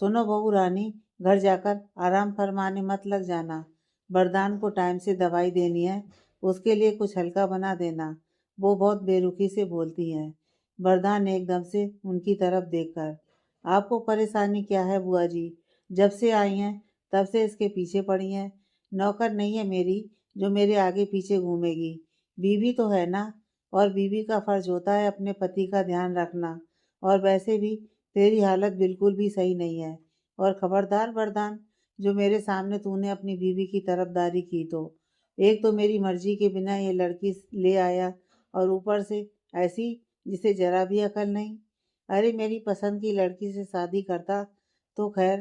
सुनो बहू रानी, घर जाकर आराम फरमाने मत लग जाना। वरदान को टाइम से दवाई देनी है, उसके लिए कुछ हल्का बना देना। वो बहुत बेरुखी से बोलती हैं। वरदान एकदम से उनकी तरफ देखकर, आपको परेशानी क्या है बुआ जी? जब से आई हैं तब से इसके पीछे पड़ी हैं। नौकर नहीं है मेरी जो मेरे आगे पीछे घूमेगी। बीवी तो है ना, और बीवी का फर्ज होता है अपने पति का ध्यान रखना। और वैसे भी तेरी हालत बिल्कुल भी सही नहीं है। और खबरदार वरदान, जो मेरे सामने तूने अपनी बीवी की तरफदारी की तो, एक तो मेरी मर्जी के बिना ये लड़की ले आया और ऊपर से ऐसी जिसे जरा भी अकल नहीं। अरे मेरी पसंद की लड़की से शादी करता तो खैर,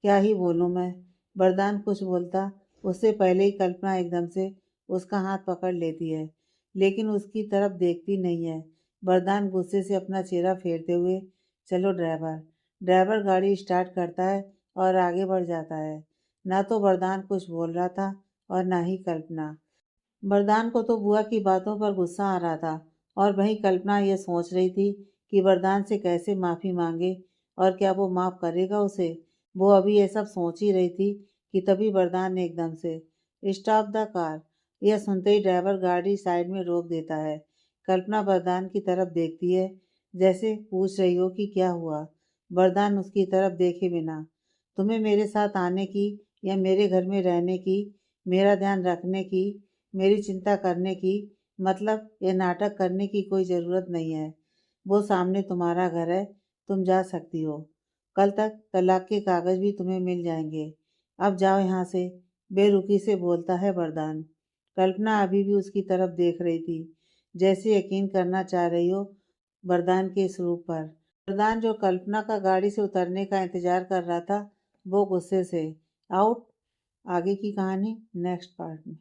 क्या ही बोलूँ मैं। वरदान कुछ बोलता उससे पहले ही कल्पना एकदम से उसका हाथ पकड़ लेती है, लेकिन उसकी तरफ देखती नहीं है। वरदान गुस्से से अपना चेहरा फेरते हुए, चलो ड्राइवर। ड्राइवर गाड़ी स्टार्ट करता है और आगे बढ़ जाता है। ना तो वरदान कुछ बोल रहा था और ना ही कल्पना। वरदान को तो बुआ की बातों पर गुस्सा आ रहा था और वहीं कल्पना यह सोच रही थी कि वरदान से कैसे माफ़ी मांगे और क्या वो माफ़ करेगा उसे। वो अभी ये सब सोच ही रही थी कि तभी वरदान ने एकदम से, स्टॉप द कार। यह सुनते ही ड्राइवर गाड़ी साइड में रोक देता है। कल्पना वरदान की तरफ देखती है, जैसे पूछ रही हो कि क्या हुआ। वरदान उसकी तरफ देखे बिना, तुम्हें मेरे साथ आने की या मेरे घर में रहने की, मेरा ध्यान रखने की, मेरी चिंता करने की, मतलब ये नाटक करने की कोई ज़रूरत नहीं है। वो सामने तुम्हारा घर है, तुम जा सकती हो। कल तक तलाक के कागज़ भी तुम्हें मिल जाएंगे। अब जाओ यहाँ से, बेरुखी से बोलता है वरदान। कल्पना अभी भी उसकी तरफ देख रही थी, जैसे यकीन करना चाह रही हो वरदान के इस रूप पर। वरदान, जो कल्पना का गाड़ी से उतरने का इंतजार कर रहा था, वो गुस्से से, आउट। आगे की कहानी नेक्स्ट पार्ट में।